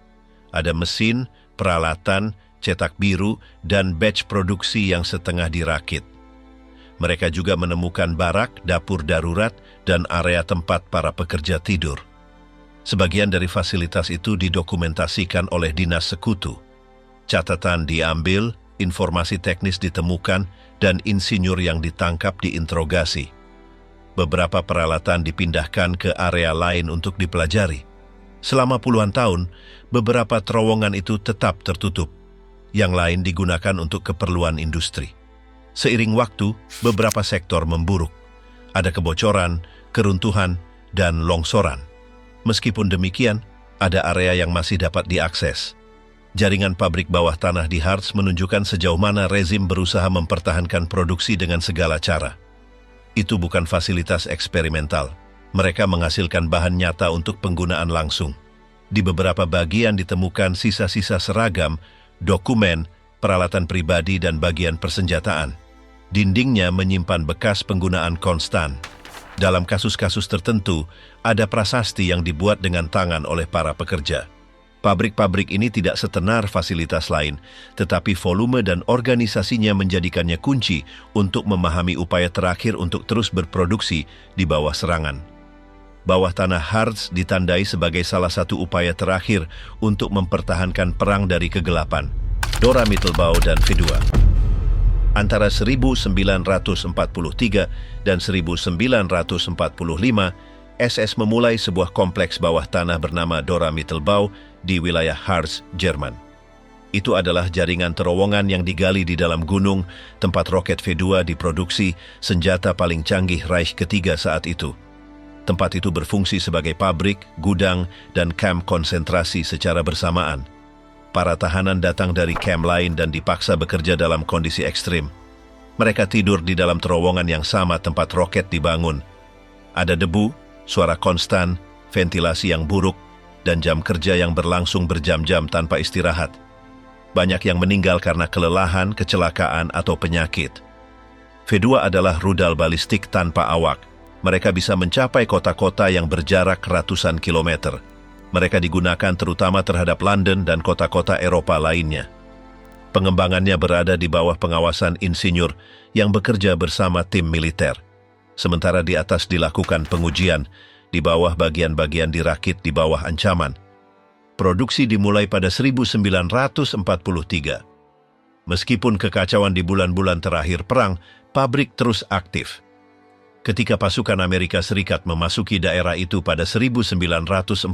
Ada mesin, peralatan, cetak biru, dan batch produksi yang setengah dirakit. Mereka juga menemukan barak, dapur darurat, dan area tempat para pekerja tidur. Sebagian dari fasilitas itu didokumentasikan oleh dinas sekutu. Catatan diambil, informasi teknis ditemukan, dan insinyur yang ditangkap diinterogasi. Beberapa peralatan dipindahkan ke area lain untuk dipelajari. Selama puluhan tahun, beberapa terowongan itu tetap tertutup. Yang lain digunakan untuk keperluan industri. Seiring waktu, beberapa sektor memburuk. Ada kebocoran, keruntuhan, dan longsoran. Meskipun demikian, ada area yang masih dapat diakses. Jaringan pabrik bawah tanah di Harz menunjukkan sejauh mana rezim berusaha mempertahankan produksi dengan segala cara. Itu bukan fasilitas eksperimental. Mereka menghasilkan bahan nyata untuk penggunaan langsung. Di beberapa bagian ditemukan sisa-sisa seragam, dokumen, peralatan pribadi, dan bagian persenjataan. Dindingnya menyimpan bekas penggunaan konstan. Dalam kasus-kasus tertentu, ada prasasti yang dibuat dengan tangan oleh para pekerja. Pabrik-pabrik ini tidak setenar fasilitas lain, tetapi volume dan organisasinya menjadikannya kunci untuk memahami upaya terakhir untuk terus berproduksi di bawah serangan. Bawah tanah Harz ditandai sebagai salah satu upaya terakhir untuk mempertahankan perang dari kegelapan. Dora Mittelbau dan V2. Antara 1943 dan 1945, SS memulai sebuah kompleks bawah tanah bernama Dora Mittelbau di wilayah Harz, Jerman. Itu adalah jaringan terowongan yang digali di dalam gunung, tempat roket V2 diproduksi, senjata paling canggih Reich ketiga saat itu. Tempat itu berfungsi sebagai pabrik, gudang, dan kamp konsentrasi secara bersamaan. Para tahanan datang dari kamp lain dan dipaksa bekerja dalam kondisi ekstrim. Mereka tidur di dalam terowongan yang sama tempat roket dibangun. Ada debu, suara konstan, ventilasi yang buruk, dan jam kerja yang berlangsung berjam-jam tanpa istirahat. Banyak yang meninggal karena kelelahan, kecelakaan, atau penyakit. V2 adalah rudal balistik tanpa awak. Mereka bisa mencapai kota-kota yang berjarak ratusan kilometer. Mereka digunakan terutama terhadap London dan kota-kota Eropa lainnya. Pengembangannya berada di bawah pengawasan insinyur yang bekerja bersama tim militer. Sementara di atas dilakukan pengujian, di bawah bagian-bagian dirakit di bawah ancaman. Produksi dimulai pada 1943. Meskipun kekacauan di bulan-bulan terakhir perang, pabrik terus aktif. Ketika pasukan Amerika Serikat memasuki daerah itu pada 1945,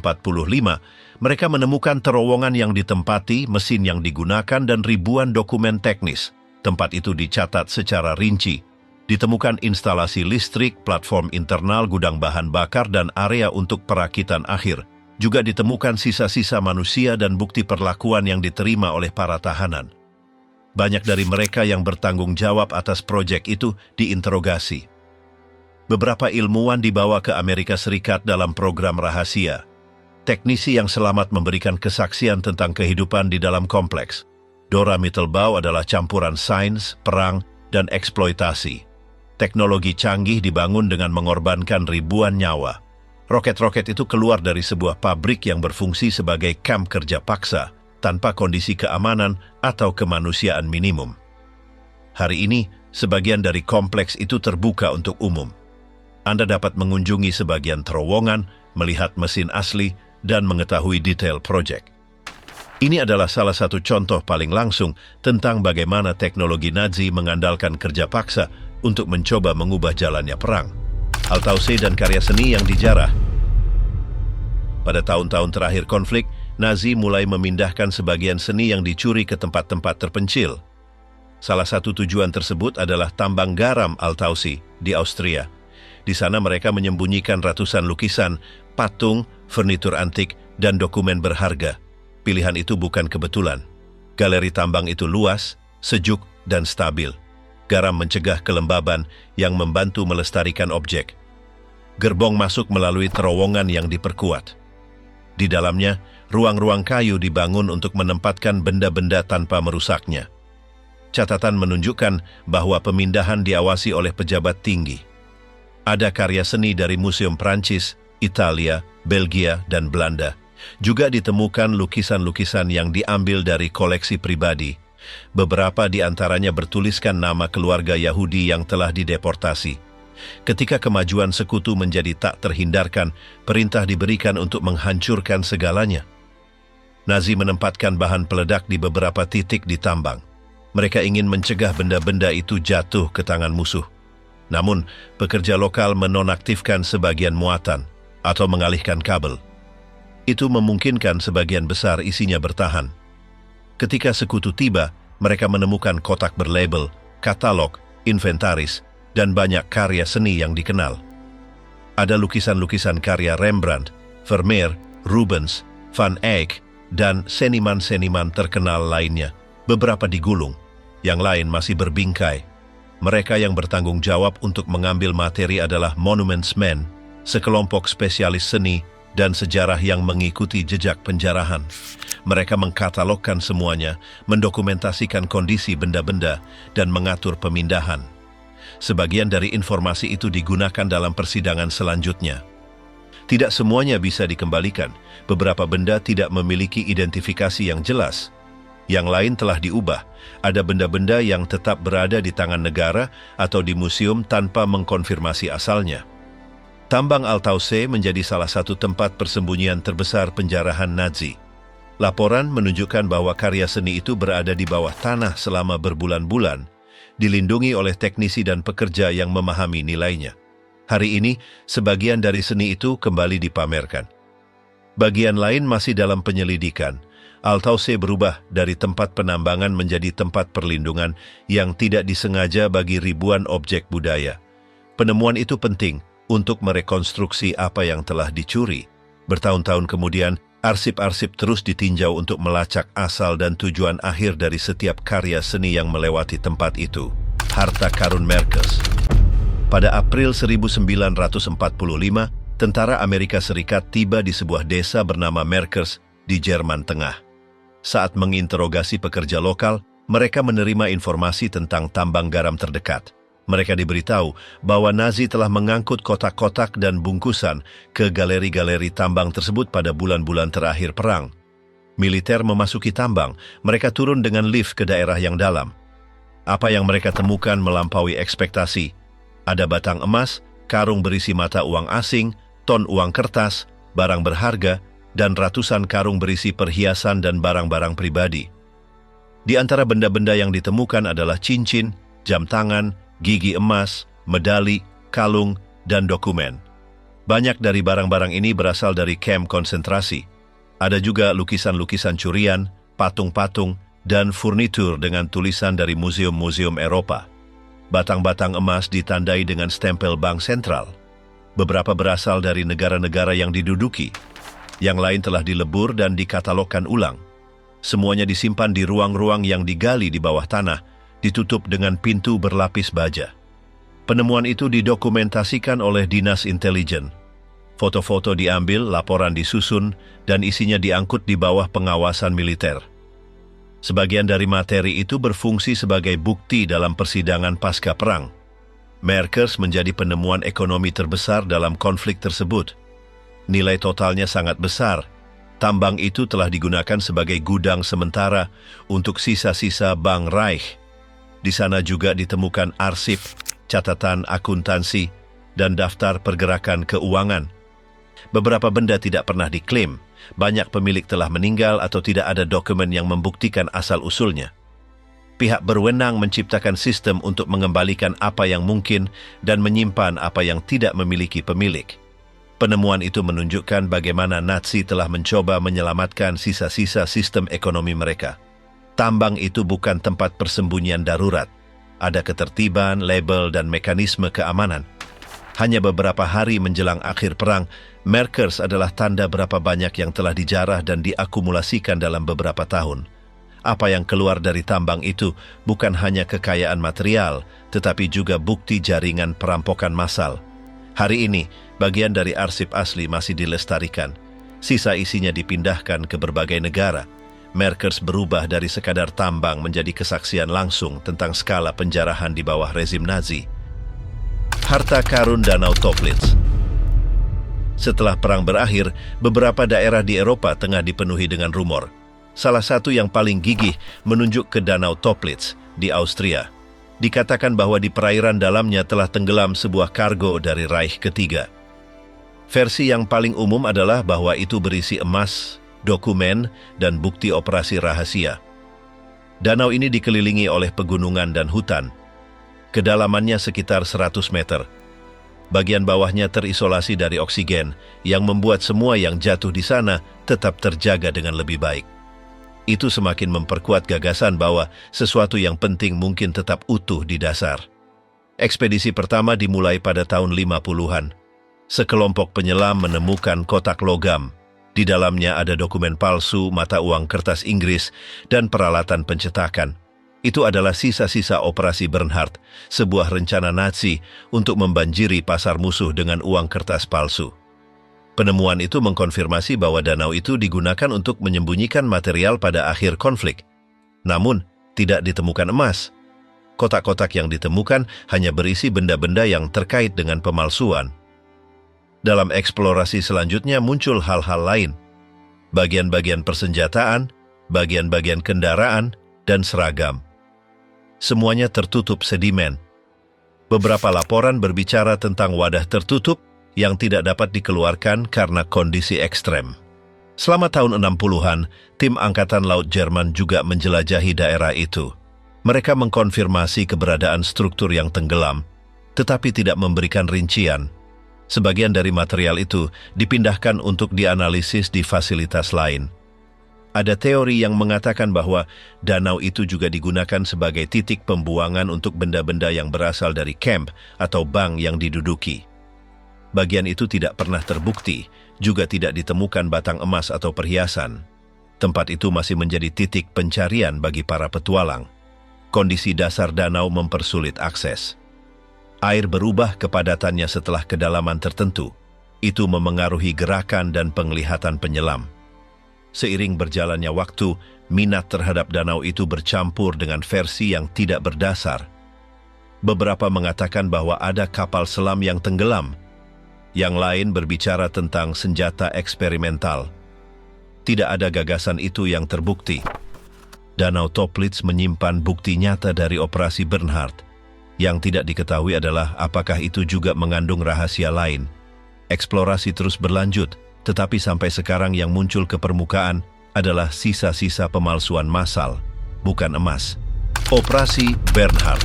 mereka menemukan terowongan yang ditempati, mesin yang digunakan, dan ribuan dokumen teknis. Tempat itu dicatat secara rinci. Ditemukan instalasi listrik, platform internal, gudang bahan bakar, dan area untuk perakitan akhir. Juga ditemukan sisa-sisa manusia dan bukti perlakuan yang diterima oleh para tahanan. Banyak dari mereka yang bertanggung jawab atas proyek itu diinterogasi. Beberapa ilmuwan dibawa ke Amerika Serikat dalam program rahasia. Teknisi yang selamat memberikan kesaksian tentang kehidupan di dalam kompleks. Dora Mittelbau adalah campuran sains, perang, dan eksploitasi. Teknologi canggih dibangun dengan mengorbankan ribuan nyawa. Roket-roket itu keluar dari sebuah pabrik yang berfungsi sebagai kamp kerja paksa, tanpa kondisi keamanan atau kemanusiaan minimum. Hari ini, sebagian dari kompleks itu terbuka untuk umum. Anda dapat mengunjungi sebagian terowongan, melihat mesin asli, dan mengetahui detail proyek. Ini adalah salah satu contoh paling langsung tentang bagaimana teknologi Nazi mengandalkan kerja paksa untuk mencoba mengubah jalannya perang. Altausse dan karya seni yang dijarah. Pada tahun-tahun terakhir konflik, Nazi mulai memindahkan sebagian seni yang dicuri ke tempat-tempat terpencil. Salah satu tujuan tersebut adalah tambang garam Altausse di Austria. Di sana mereka menyembunyikan ratusan lukisan, patung, furnitur antik, dan dokumen berharga. Pilihan itu bukan kebetulan. Galeri tambang itu luas, sejuk, dan stabil. Garam mencegah kelembaban yang membantu melestarikan objek. Gerbong masuk melalui terowongan yang diperkuat. Di dalamnya, ruang-ruang kayu dibangun untuk menempatkan benda-benda tanpa merusaknya. Catatan menunjukkan bahwa pemindahan diawasi oleh pejabat tinggi. Ada karya seni dari Museum Prancis, Italia, Belgia, dan Belanda. Juga ditemukan lukisan-lukisan yang diambil dari koleksi pribadi. Beberapa di antaranya bertuliskan nama keluarga Yahudi yang telah dideportasi. Ketika kemajuan sekutu menjadi tak terhindarkan, perintah diberikan untuk menghancurkan segalanya. Nazi menempatkan bahan peledak di beberapa titik di tambang. Mereka ingin mencegah benda-benda itu jatuh ke tangan musuh. Namun, pekerja lokal menonaktifkan sebagian muatan atau mengalihkan kabel. Itu memungkinkan sebagian besar isinya bertahan. Ketika sekutu tiba, mereka menemukan kotak berlabel, katalog, inventaris, dan banyak karya seni yang dikenal. Ada lukisan-lukisan karya Rembrandt, Vermeer, Rubens, Van Eyck, dan seniman-seniman terkenal lainnya. Beberapa digulung, yang lain masih berbingkai. Mereka yang bertanggung jawab untuk mengambil materi adalah Monuments Men, sekelompok spesialis seni dan sejarah yang mengikuti jejak penjarahan. Mereka mengkatalogkan semuanya, mendokumentasikan kondisi benda-benda, dan mengatur pemindahan. Sebagian dari informasi itu digunakan dalam persidangan selanjutnya. Tidak semuanya bisa dikembalikan. Beberapa benda tidak memiliki identifikasi yang jelas. Yang lain telah diubah. Ada benda-benda yang tetap berada di tangan negara atau di museum tanpa mengkonfirmasi asalnya. Tambang Altausse menjadi salah satu tempat persembunyian terbesar penjarahan Nazi. Laporan menunjukkan bahwa karya seni itu berada di bawah tanah selama berbulan-bulan, dilindungi oleh teknisi dan pekerja yang memahami nilainya. Hari ini, sebagian dari seni itu kembali dipamerkan. Bagian lain masih dalam penyelidikan. Altausse berubah dari tempat penambangan menjadi tempat perlindungan yang tidak disengaja bagi ribuan objek budaya. Penemuan itu penting untuk merekonstruksi apa yang telah dicuri. Bertahun-tahun kemudian, arsip-arsip terus ditinjau untuk melacak asal dan tujuan akhir dari setiap karya seni yang melewati tempat itu. Harta karun Merkers. Pada April 1945, tentara Amerika Serikat tiba di sebuah desa bernama Merkers di Jerman Tengah. Saat menginterogasi pekerja lokal, mereka menerima informasi tentang tambang garam terdekat. Mereka diberitahu bahwa Nazi telah mengangkut kotak-kotak dan bungkusan ke galeri-galeri tambang tersebut pada bulan-bulan terakhir perang. Militer memasuki tambang, mereka turun dengan lift ke daerah yang dalam. Apa yang mereka temukan melampaui ekspektasi. Ada batang emas, karung berisi mata uang asing, ton uang kertas, barang berharga, dan ratusan karung berisi perhiasan dan barang-barang pribadi. Di antara benda-benda yang ditemukan adalah cincin, jam tangan, gigi emas, medali, kalung, dan dokumen. Banyak dari barang-barang ini berasal dari kamp konsentrasi. Ada juga lukisan-lukisan curian, patung-patung, dan furnitur dengan tulisan dari museum-museum Eropa. Batang-batang emas ditandai dengan stempel bank sentral. Beberapa berasal dari negara-negara yang diduduki. Yang lain telah dilebur dan dikatalogkan ulang. Semuanya disimpan di ruang-ruang yang digali di bawah tanah, ditutup dengan pintu berlapis baja. Penemuan itu didokumentasikan oleh Dinas Intelijen. Foto-foto diambil, laporan disusun, dan isinya diangkut di bawah pengawasan militer. Sebagian dari materi itu berfungsi sebagai bukti dalam persidangan pasca perang. Merkers menjadi penemuan ekonomi terbesar dalam konflik tersebut. Nilai totalnya sangat besar. Tambang itu telah digunakan sebagai gudang sementara untuk sisa-sisa Bank Reich. Di sana juga ditemukan arsip, catatan akuntansi, dan daftar pergerakan keuangan. Beberapa benda tidak pernah diklaim, banyak pemilik telah meninggal atau tidak ada dokumen yang membuktikan asal-usulnya. Pihak berwenang menciptakan sistem untuk mengembalikan apa yang mungkin dan menyimpan apa yang tidak memiliki pemilik. Penemuan itu menunjukkan bagaimana Nazi telah mencoba menyelamatkan sisa-sisa sistem ekonomi mereka. Tambang itu bukan tempat persembunyian darurat. Ada ketertiban, label, dan mekanisme keamanan. Hanya beberapa hari menjelang akhir perang, markers adalah tanda berapa banyak yang telah dijarah dan diakumulasikan dalam beberapa tahun. Apa yang keluar dari tambang itu bukan hanya kekayaan material, tetapi juga bukti jaringan perampokan massal. Hari ini, bagian dari arsip asli masih dilestarikan. Sisa isinya dipindahkan ke berbagai negara. Markers berubah dari sekadar tambang menjadi kesaksian langsung tentang skala penjarahan di bawah rezim Nazi. Harta karun Danau Toplitz. Setelah perang berakhir, beberapa daerah di Eropa tengah dipenuhi dengan rumor. Salah satu yang paling gigih menunjuk ke Danau Toplitz di Austria. Dikatakan bahwa di perairan dalamnya telah tenggelam sebuah kargo dari Reich Ketiga. Versi yang paling umum adalah bahwa itu berisi emas, dokumen, dan bukti operasi rahasia. Danau ini dikelilingi oleh pegunungan dan hutan. Kedalamannya sekitar 100 meter. Bagian bawahnya terisolasi dari oksigen, yang membuat semua yang jatuh di sana tetap terjaga dengan lebih baik. Itu semakin memperkuat gagasan bahwa sesuatu yang penting mungkin tetap utuh di dasar. Ekspedisi pertama dimulai pada tahun 50-an. Sekelompok penyelam menemukan kotak logam. Di dalamnya ada dokumen palsu, mata uang kertas Inggris, dan peralatan pencetakan. Itu adalah sisa-sisa operasi Bernhard, sebuah rencana Nazi untuk membanjiri pasar musuh dengan uang kertas palsu. Penemuan itu mengkonfirmasi bahwa danau itu digunakan untuk menyembunyikan material pada akhir konflik. Namun, tidak ditemukan emas. Kotak-kotak yang ditemukan hanya berisi benda-benda yang terkait dengan pemalsuan. Dalam eksplorasi selanjutnya muncul hal-hal lain. Bagian-bagian persenjataan, bagian-bagian kendaraan, dan seragam. Semuanya tertutup sedimen. Beberapa laporan berbicara tentang wadah tertutup yang tidak dapat dikeluarkan karena kondisi ekstrem. Selama tahun 60-an, tim Angkatan Laut Jerman juga menjelajahi daerah itu. Mereka mengkonfirmasi keberadaan struktur yang tenggelam, tetapi tidak memberikan rincian. Sebagian dari material itu dipindahkan untuk dianalisis di fasilitas lain. Ada teori yang mengatakan bahwa danau itu juga digunakan sebagai titik pembuangan untuk benda-benda yang berasal dari kamp atau bank yang diduduki. Bagian itu tidak pernah terbukti, juga tidak ditemukan batang emas atau perhiasan. Tempat itu masih menjadi titik pencarian bagi para petualang. Kondisi dasar danau mempersulit akses. Air berubah kepadatannya setelah kedalaman tertentu. Itu memengaruhi gerakan dan penglihatan penyelam. Seiring berjalannya waktu, minat terhadap danau itu bercampur dengan versi yang tidak berdasar. Beberapa mengatakan bahwa ada kapal selam yang tenggelam. Yang lain berbicara tentang senjata eksperimental. Tidak ada gagasan itu yang terbukti. Danau Toplitz menyimpan bukti nyata dari operasi Bernhard. Yang tidak diketahui adalah apakah itu juga mengandung rahasia lain. Eksplorasi terus berlanjut, tetapi sampai sekarang yang muncul ke permukaan adalah sisa-sisa pemalsuan massal, bukan emas. Operasi Bernhard.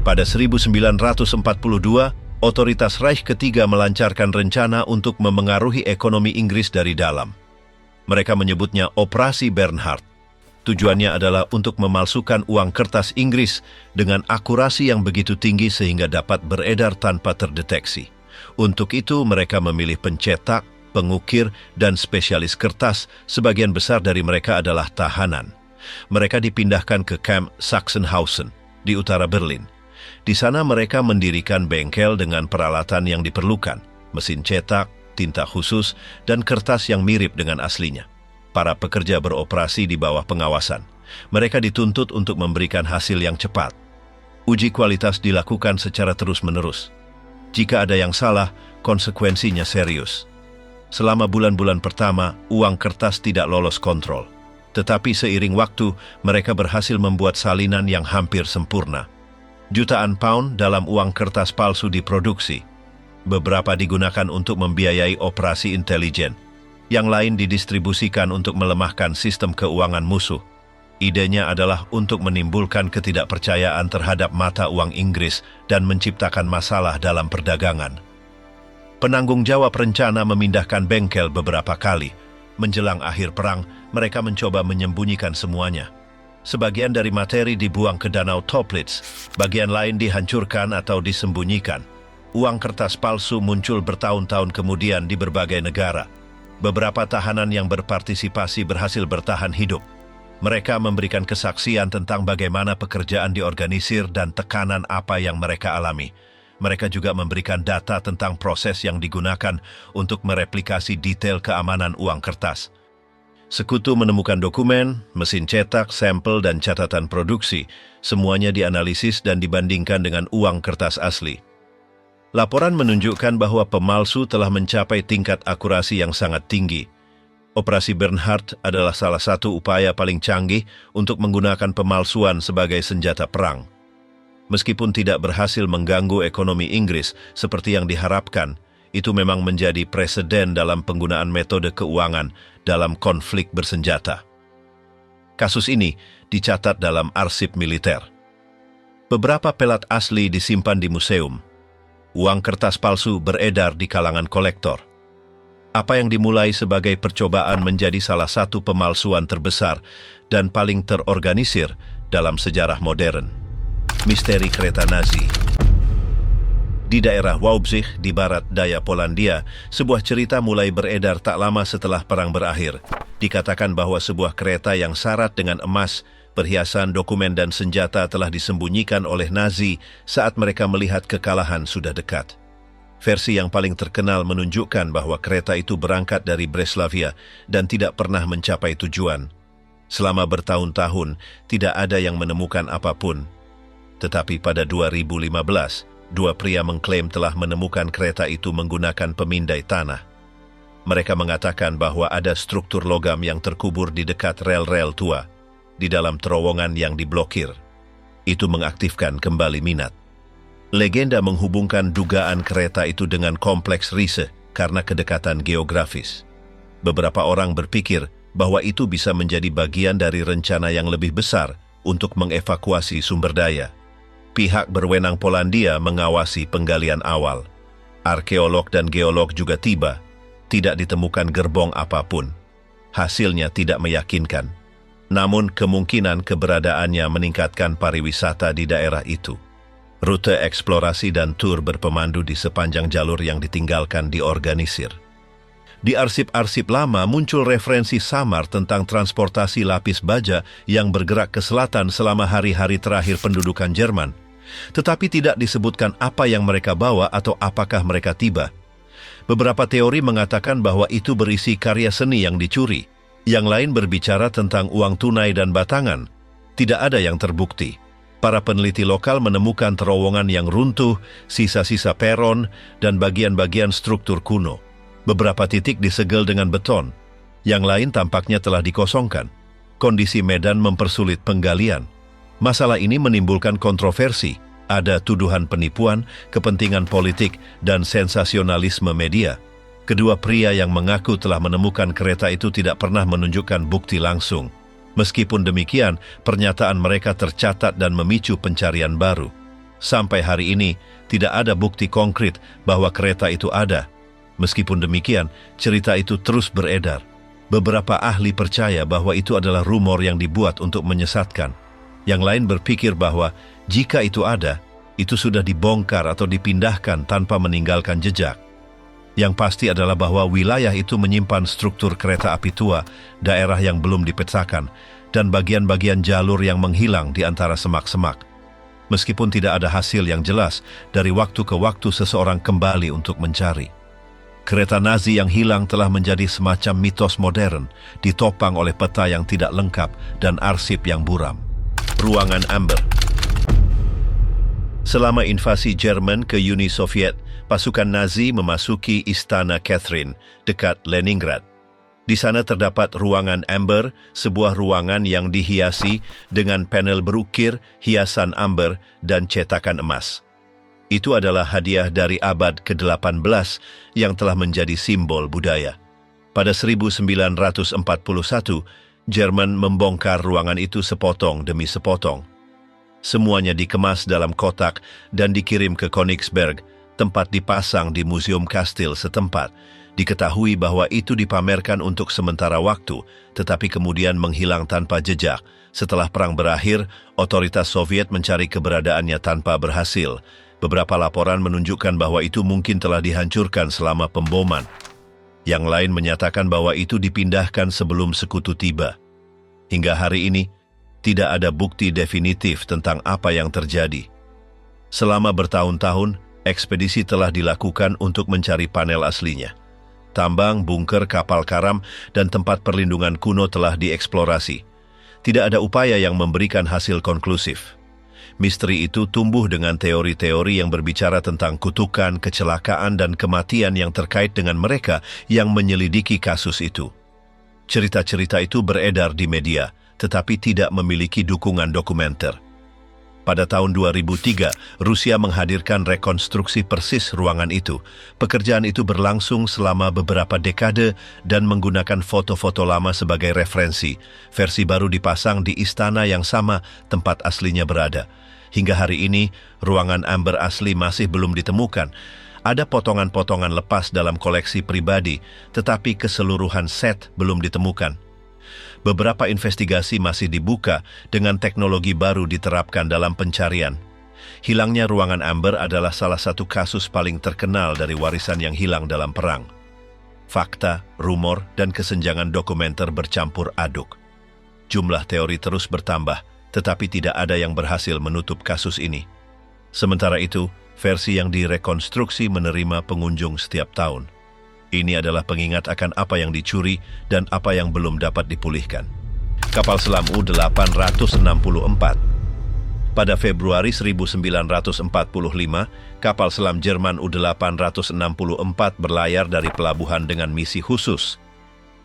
Pada 1942, otoritas Reich Ketiga melancarkan rencana untuk memengaruhi ekonomi Inggris dari dalam. Mereka menyebutnya Operasi Bernhard. Tujuannya adalah untuk memalsukan uang kertas Inggris dengan akurasi yang begitu tinggi sehingga dapat beredar tanpa terdeteksi. Untuk itu mereka memilih pencetak, pengukir, dan spesialis kertas. Sebagian besar dari mereka adalah tahanan. Mereka dipindahkan ke kamp Sachsenhausen di utara Berlin. Di sana mereka mendirikan bengkel dengan peralatan yang diperlukan, mesin cetak, tinta khusus, dan kertas yang mirip dengan aslinya. Para pekerja beroperasi di bawah pengawasan. Mereka dituntut untuk memberikan hasil yang cepat. Uji kualitas dilakukan secara terus-menerus. Jika ada yang salah, konsekuensinya serius. Selama bulan-bulan pertama, uang kertas tidak lolos kontrol. Tetapi seiring waktu, mereka berhasil membuat salinan yang hampir sempurna. Jutaan pound dalam uang kertas palsu diproduksi. Beberapa digunakan untuk membiayai operasi intelijen. Yang lain didistribusikan untuk melemahkan sistem keuangan musuh. Idenya adalah untuk menimbulkan ketidakpercayaan terhadap mata uang Inggris dan menciptakan masalah dalam perdagangan. Penanggung jawab rencana memindahkan bengkel beberapa kali. Menjelang akhir perang, mereka mencoba menyembunyikan semuanya. Sebagian dari materi dibuang ke Danau Toplitz, bagian lain dihancurkan atau disembunyikan. Uang kertas palsu muncul bertahun-tahun kemudian di berbagai negara. Beberapa tahanan yang berpartisipasi berhasil bertahan hidup. Mereka memberikan kesaksian tentang bagaimana pekerjaan diorganisir dan tekanan apa yang mereka alami. Mereka juga memberikan data tentang proses yang digunakan untuk mereplikasi detail keamanan uang kertas. Sekutu menemukan dokumen, mesin cetak, sampel, dan catatan produksi. Semuanya dianalisis dan dibandingkan dengan uang kertas asli. Laporan menunjukkan bahwa pemalsu telah mencapai tingkat akurasi yang sangat tinggi. Operasi Bernhard adalah salah satu upaya paling canggih untuk menggunakan pemalsuan sebagai senjata perang. Meskipun tidak berhasil mengganggu ekonomi Inggris seperti yang diharapkan, itu memang menjadi preseden dalam penggunaan metode keuangan dalam konflik bersenjata. Kasus ini dicatat dalam arsip militer. Beberapa pelat asli disimpan di museum. Uang kertas palsu beredar di kalangan kolektor. Apa yang dimulai sebagai percobaan menjadi salah satu pemalsuan terbesar dan paling terorganisir dalam sejarah modern. Misteri kereta Nazi. Di daerah Wałbrzych, di barat daya Polandia, sebuah cerita mulai beredar tak lama setelah perang berakhir. Dikatakan bahwa sebuah kereta yang syarat dengan emas, perhiasan, dokumen, dan senjata telah disembunyikan oleh Nazi saat mereka melihat kekalahan sudah dekat. Versi yang paling terkenal menunjukkan bahwa kereta itu berangkat dari Breslavia dan tidak pernah mencapai tujuan. Selama bertahun-tahun, tidak ada yang menemukan apapun. Tetapi pada 2015, dua pria mengklaim telah menemukan kereta itu menggunakan pemindai tanah. Mereka mengatakan bahwa ada struktur logam yang terkubur di dekat rel-rel tua, di dalam terowongan yang diblokir. Itu mengaktifkan kembali minat. Legenda menghubungkan dugaan kereta itu dengan kompleks Riese karena kedekatan geografis. Beberapa orang berpikir bahwa itu bisa menjadi bagian dari rencana yang lebih besar untuk mengevakuasi sumber daya. Pihak berwenang Polandia mengawasi penggalian awal. Arkeolog dan geolog juga tiba. Tidak ditemukan gerbong apapun. Hasilnya tidak meyakinkan. Namun kemungkinan keberadaannya meningkatkan pariwisata di daerah itu. Rute eksplorasi dan tur berpemandu di sepanjang jalur yang ditinggalkan diorganisir. Di arsip-arsip lama muncul referensi samar tentang transportasi lapis baja yang bergerak ke selatan selama hari-hari terakhir pendudukan Jerman. Tetapi tidak disebutkan apa yang mereka bawa atau apakah mereka tiba. Beberapa teori mengatakan bahwa itu berisi karya seni yang dicuri. Yang lain berbicara tentang uang tunai dan batangan. Tidak ada yang terbukti. Para peneliti lokal menemukan terowongan yang runtuh, sisa-sisa peron, dan bagian-bagian struktur kuno. Beberapa titik disegel dengan beton. Yang lain tampaknya telah dikosongkan. Kondisi medan mempersulit penggalian. Masalah ini menimbulkan kontroversi. Ada tuduhan penipuan, kepentingan politik, dan sensasionalisme media. Kedua pria yang mengaku telah menemukan kereta itu tidak pernah menunjukkan bukti langsung. Meskipun demikian, pernyataan mereka tercatat dan memicu pencarian baru. Sampai hari ini, tidak ada bukti konkret bahwa kereta itu ada. Meskipun demikian, cerita itu terus beredar. Beberapa ahli percaya bahwa itu adalah rumor yang dibuat untuk menyesatkan. Yang lain berpikir bahwa jika itu ada, itu sudah dibongkar atau dipindahkan tanpa meninggalkan jejak. Yang pasti adalah bahwa wilayah itu menyimpan struktur kereta api tua, daerah yang belum dipetakan, dan bagian-bagian jalur yang menghilang di antara semak-semak. Meskipun tidak ada hasil yang jelas, dari waktu ke waktu seseorang kembali untuk mencari. Kereta Nazi yang hilang telah menjadi semacam mitos modern, ditopang oleh peta yang tidak lengkap dan arsip yang buram. Ruangan Amber. Selama invasi Jerman ke Uni Soviet, pasukan Nazi memasuki Istana Catherine dekat Leningrad. Di sana terdapat ruangan Amber, sebuah ruangan yang dihiasi dengan panel berukir, hiasan amber, dan cetakan emas. Itu adalah hadiah dari abad ke-18 yang telah menjadi simbol budaya. Pada 1941, Jerman membongkar ruangan itu sepotong demi sepotong. Semuanya dikemas dalam kotak dan dikirim ke Königsberg, tempat dipasang di Museum Kastil setempat. Diketahui bahwa itu dipamerkan untuk sementara waktu, tetapi kemudian menghilang tanpa jejak. Setelah perang berakhir, otoritas Soviet mencari keberadaannya tanpa berhasil. Beberapa laporan menunjukkan bahwa itu mungkin telah dihancurkan selama pemboman. Yang lain menyatakan bahwa itu dipindahkan sebelum sekutu tiba. Hingga hari ini, tidak ada bukti definitif tentang apa yang terjadi. Selama bertahun-tahun, ekspedisi telah dilakukan untuk mencari panel aslinya. Tambang, bunker, kapal karam, dan tempat perlindungan kuno telah dieksplorasi. Tidak ada upaya yang memberikan hasil konklusif. Misteri itu tumbuh dengan teori-teori yang berbicara tentang kutukan, kecelakaan, dan kematian yang terkait dengan mereka yang menyelidiki kasus itu. Cerita-cerita itu beredar di media, tetapi tidak memiliki dukungan dokumenter. Pada tahun 2003, Rusia menghadirkan rekonstruksi persis ruangan itu. Pekerjaan itu berlangsung selama beberapa dekade dan menggunakan foto-foto lama sebagai referensi. Versi baru dipasang di istana yang sama tempat aslinya berada. Hingga hari ini, ruangan amber asli masih belum ditemukan. Ada potongan-potongan lepas dalam koleksi pribadi, tetapi keseluruhan set belum ditemukan. Beberapa investigasi masih dibuka dengan teknologi baru diterapkan dalam pencarian. Hilangnya ruangan amber adalah salah satu kasus paling terkenal dari warisan yang hilang dalam perang. Fakta, rumor, dan kesenjangan dokumenter bercampur aduk. Jumlah teori terus bertambah, tetapi tidak ada yang berhasil menutup kasus ini. Sementara itu, versi yang direkonstruksi menerima pengunjung setiap tahun. Ini adalah pengingat akan apa yang dicuri dan apa yang belum dapat dipulihkan. Kapal selam U-864. Pada Februari 1945, kapal selam Jerman U-864 berlayar dari pelabuhan dengan misi khusus.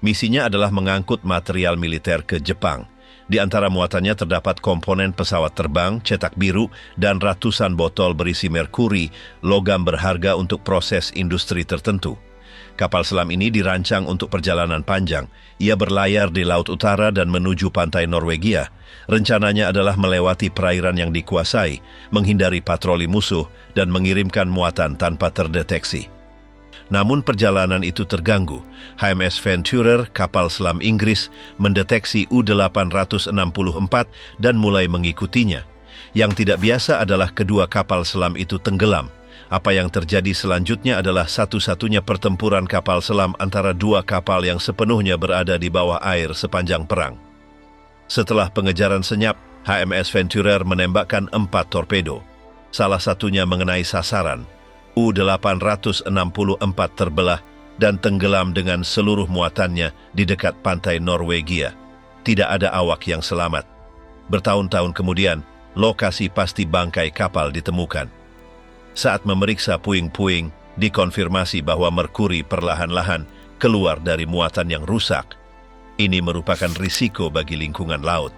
Misinya adalah mengangkut material militer ke Jepang. Di antara muatannya terdapat komponen pesawat terbang, cetak biru, dan ratusan botol berisi merkuri, logam berharga untuk proses industri tertentu. Kapal selam ini dirancang untuk perjalanan panjang. Ia berlayar di Laut Utara dan menuju pantai Norwegia. Rencananya adalah melewati perairan yang dikuasai, menghindari patroli musuh, dan mengirimkan muatan tanpa terdeteksi. Namun perjalanan itu terganggu. HMS Venturer, kapal selam Inggris, mendeteksi U-864 dan mulai mengikutinya. Yang tidak biasa adalah kedua kapal selam itu tenggelam. Apa yang terjadi selanjutnya adalah satu-satunya pertempuran kapal selam antara dua kapal yang sepenuhnya berada di bawah air sepanjang perang. Setelah pengejaran senyap, HMS Venturer menembakkan 4 torpedo. Salah satunya mengenai sasaran. U-864 terbelah dan tenggelam dengan seluruh muatannya di dekat pantai Norwegia. Tidak ada awak yang selamat. Bertahun-tahun kemudian, lokasi pasti bangkai kapal ditemukan. Saat memeriksa puing-puing, dikonfirmasi bahwa merkuri perlahan-lahan keluar dari muatan yang rusak. Ini merupakan risiko bagi lingkungan laut.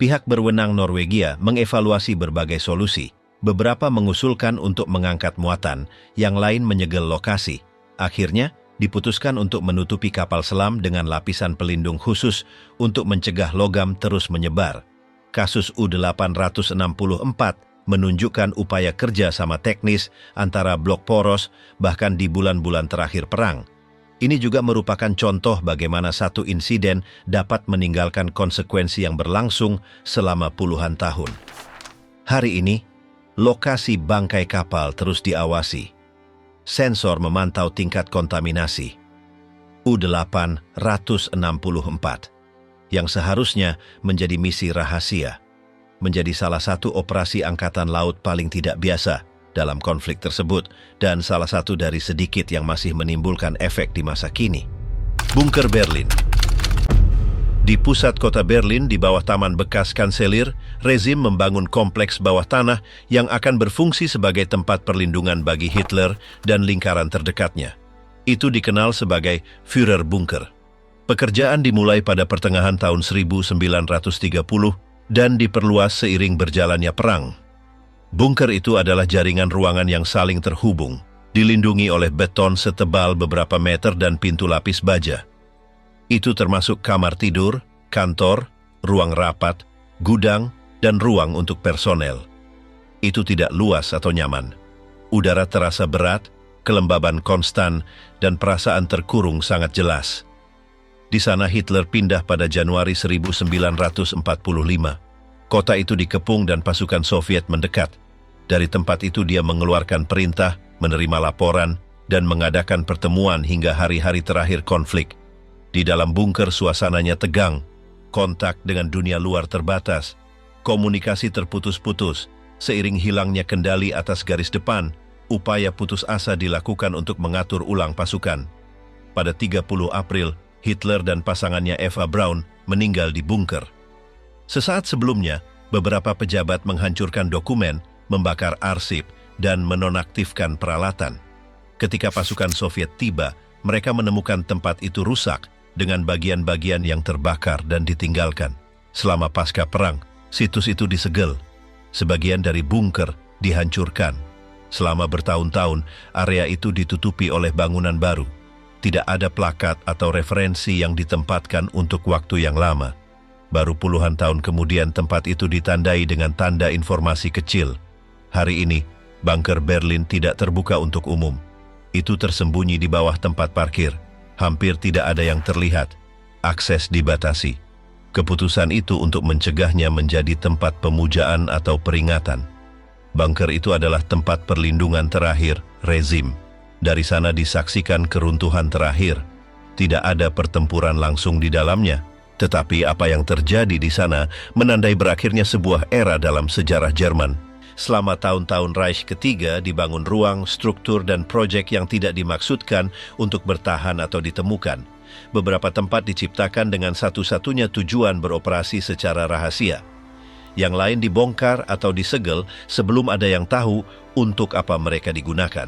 Pihak berwenang Norwegia mengevaluasi berbagai solusi. Beberapa mengusulkan untuk mengangkat muatan, yang lain menyegel lokasi. Akhirnya, diputuskan untuk menutupi kapal selam dengan lapisan pelindung khusus untuk mencegah logam terus menyebar. Kasus U-864 menunjukkan upaya kerja sama teknis antara blok poros bahkan di bulan-bulan terakhir perang. Ini juga merupakan contoh bagaimana satu insiden dapat meninggalkan konsekuensi yang berlangsung selama puluhan tahun. Hari ini, lokasi bangkai kapal terus diawasi. Sensor memantau tingkat kontaminasi. U-864, yang seharusnya menjadi misi rahasia, menjadi salah satu operasi angkatan laut paling tidak biasa dalam konflik tersebut dan salah satu dari sedikit yang masih menimbulkan efek di masa kini. Bunker Berlin. Di pusat kota Berlin, di bawah taman bekas kanselir, rezim membangun kompleks bawah tanah yang akan berfungsi sebagai tempat perlindungan bagi Hitler dan lingkaran terdekatnya. Itu dikenal sebagai Führerbunker. Pekerjaan dimulai pada pertengahan tahun 1930 dan diperluas seiring berjalannya perang. Bunker itu adalah jaringan ruangan yang saling terhubung, dilindungi oleh beton setebal beberapa meter dan pintu lapis baja. Itu termasuk kamar tidur, kantor, ruang rapat, gudang, dan ruang untuk personel. Itu tidak luas atau nyaman. Udara terasa berat, kelembaban konstan, dan perasaan terkurung sangat jelas. Di sana Hitler pindah pada Januari 1945. Kota itu dikepung dan pasukan Soviet mendekat. Dari tempat itu dia mengeluarkan perintah, menerima laporan, dan mengadakan pertemuan hingga hari-hari terakhir konflik. Di dalam bunker suasananya tegang, kontak dengan dunia luar terbatas, komunikasi terputus-putus, seiring hilangnya kendali atas garis depan, upaya putus asa dilakukan untuk mengatur ulang pasukan. Pada 30 April, Hitler dan pasangannya Eva Braun meninggal di bunker. Sesaat sebelumnya, beberapa pejabat menghancurkan dokumen, membakar arsip, dan menonaktifkan peralatan. Ketika pasukan Soviet tiba, mereka menemukan tempat itu rusak dengan bagian-bagian yang terbakar dan ditinggalkan. Selama pasca perang, situs itu disegel. Sebagian dari bunker dihancurkan. Selama bertahun-tahun, area itu ditutupi oleh bangunan baru. Tidak ada plakat atau referensi yang ditempatkan untuk waktu yang lama. Baru puluhan tahun kemudian tempat itu ditandai dengan tanda informasi kecil. Hari ini, bunker Berlin tidak terbuka untuk umum. Itu tersembunyi di bawah tempat parkir. Hampir tidak ada yang terlihat. Akses dibatasi. Keputusan itu untuk mencegahnya menjadi tempat pemujaan atau peringatan. Bunker itu adalah tempat perlindungan terakhir rezim. Dari sana disaksikan keruntuhan terakhir. Tidak ada pertempuran langsung di dalamnya. Tetapi apa yang terjadi di sana menandai berakhirnya sebuah era dalam sejarah Jerman. Selama tahun-tahun Reich ketiga dibangun ruang, struktur, dan proyek yang tidak dimaksudkan untuk bertahan atau ditemukan. Beberapa tempat diciptakan dengan satu-satunya tujuan beroperasi secara rahasia. Yang lain dibongkar atau disegel sebelum ada yang tahu untuk apa mereka digunakan.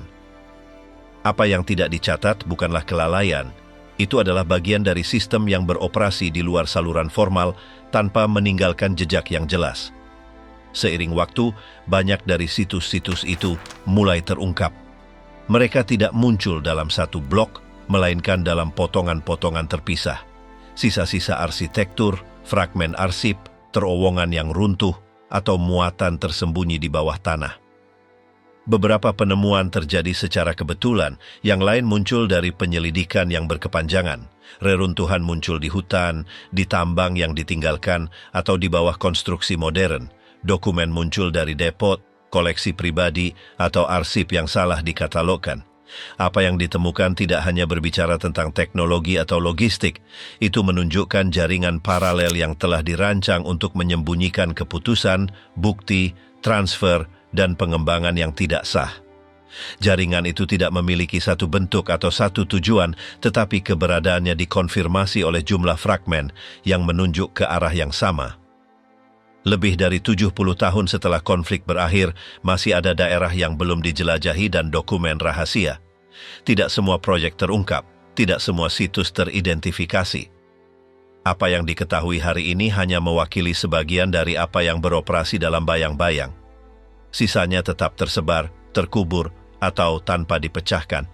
Apa yang tidak dicatat bukanlah kelalaian. Itu adalah bagian dari sistem yang beroperasi di luar saluran formal tanpa meninggalkan jejak yang jelas. Seiring waktu, banyak dari situs-situs itu mulai terungkap. Mereka tidak muncul dalam satu blok, melainkan dalam potongan-potongan terpisah. Sisa-sisa arsitektur, fragmen arsip, terowongan yang runtuh, atau muatan tersembunyi di bawah tanah. Beberapa penemuan terjadi secara kebetulan, yang lain muncul dari penyelidikan yang berkepanjangan. Reruntuhan muncul di hutan, di tambang yang ditinggalkan, atau di bawah konstruksi modern. Dokumen muncul dari depot, koleksi pribadi, atau arsip yang salah dikatalogkan. Apa yang ditemukan tidak hanya berbicara tentang teknologi atau logistik, itu menunjukkan jaringan paralel yang telah dirancang untuk menyembunyikan keputusan, bukti, transfer, dan pengembangan yang tidak sah. Jaringan itu tidak memiliki satu bentuk atau satu tujuan, tetapi keberadaannya dikonfirmasi oleh jumlah fragmen yang menunjuk ke arah yang sama. Lebih dari 70 tahun setelah konflik berakhir, masih ada daerah yang belum dijelajahi dan dokumen rahasia. Tidak semua proyek terungkap, tidak semua situs teridentifikasi. Apa yang diketahui hari ini hanya mewakili sebagian dari apa yang beroperasi dalam bayang-bayang. Sisanya tetap tersebar, terkubur, atau tanpa dipecahkan.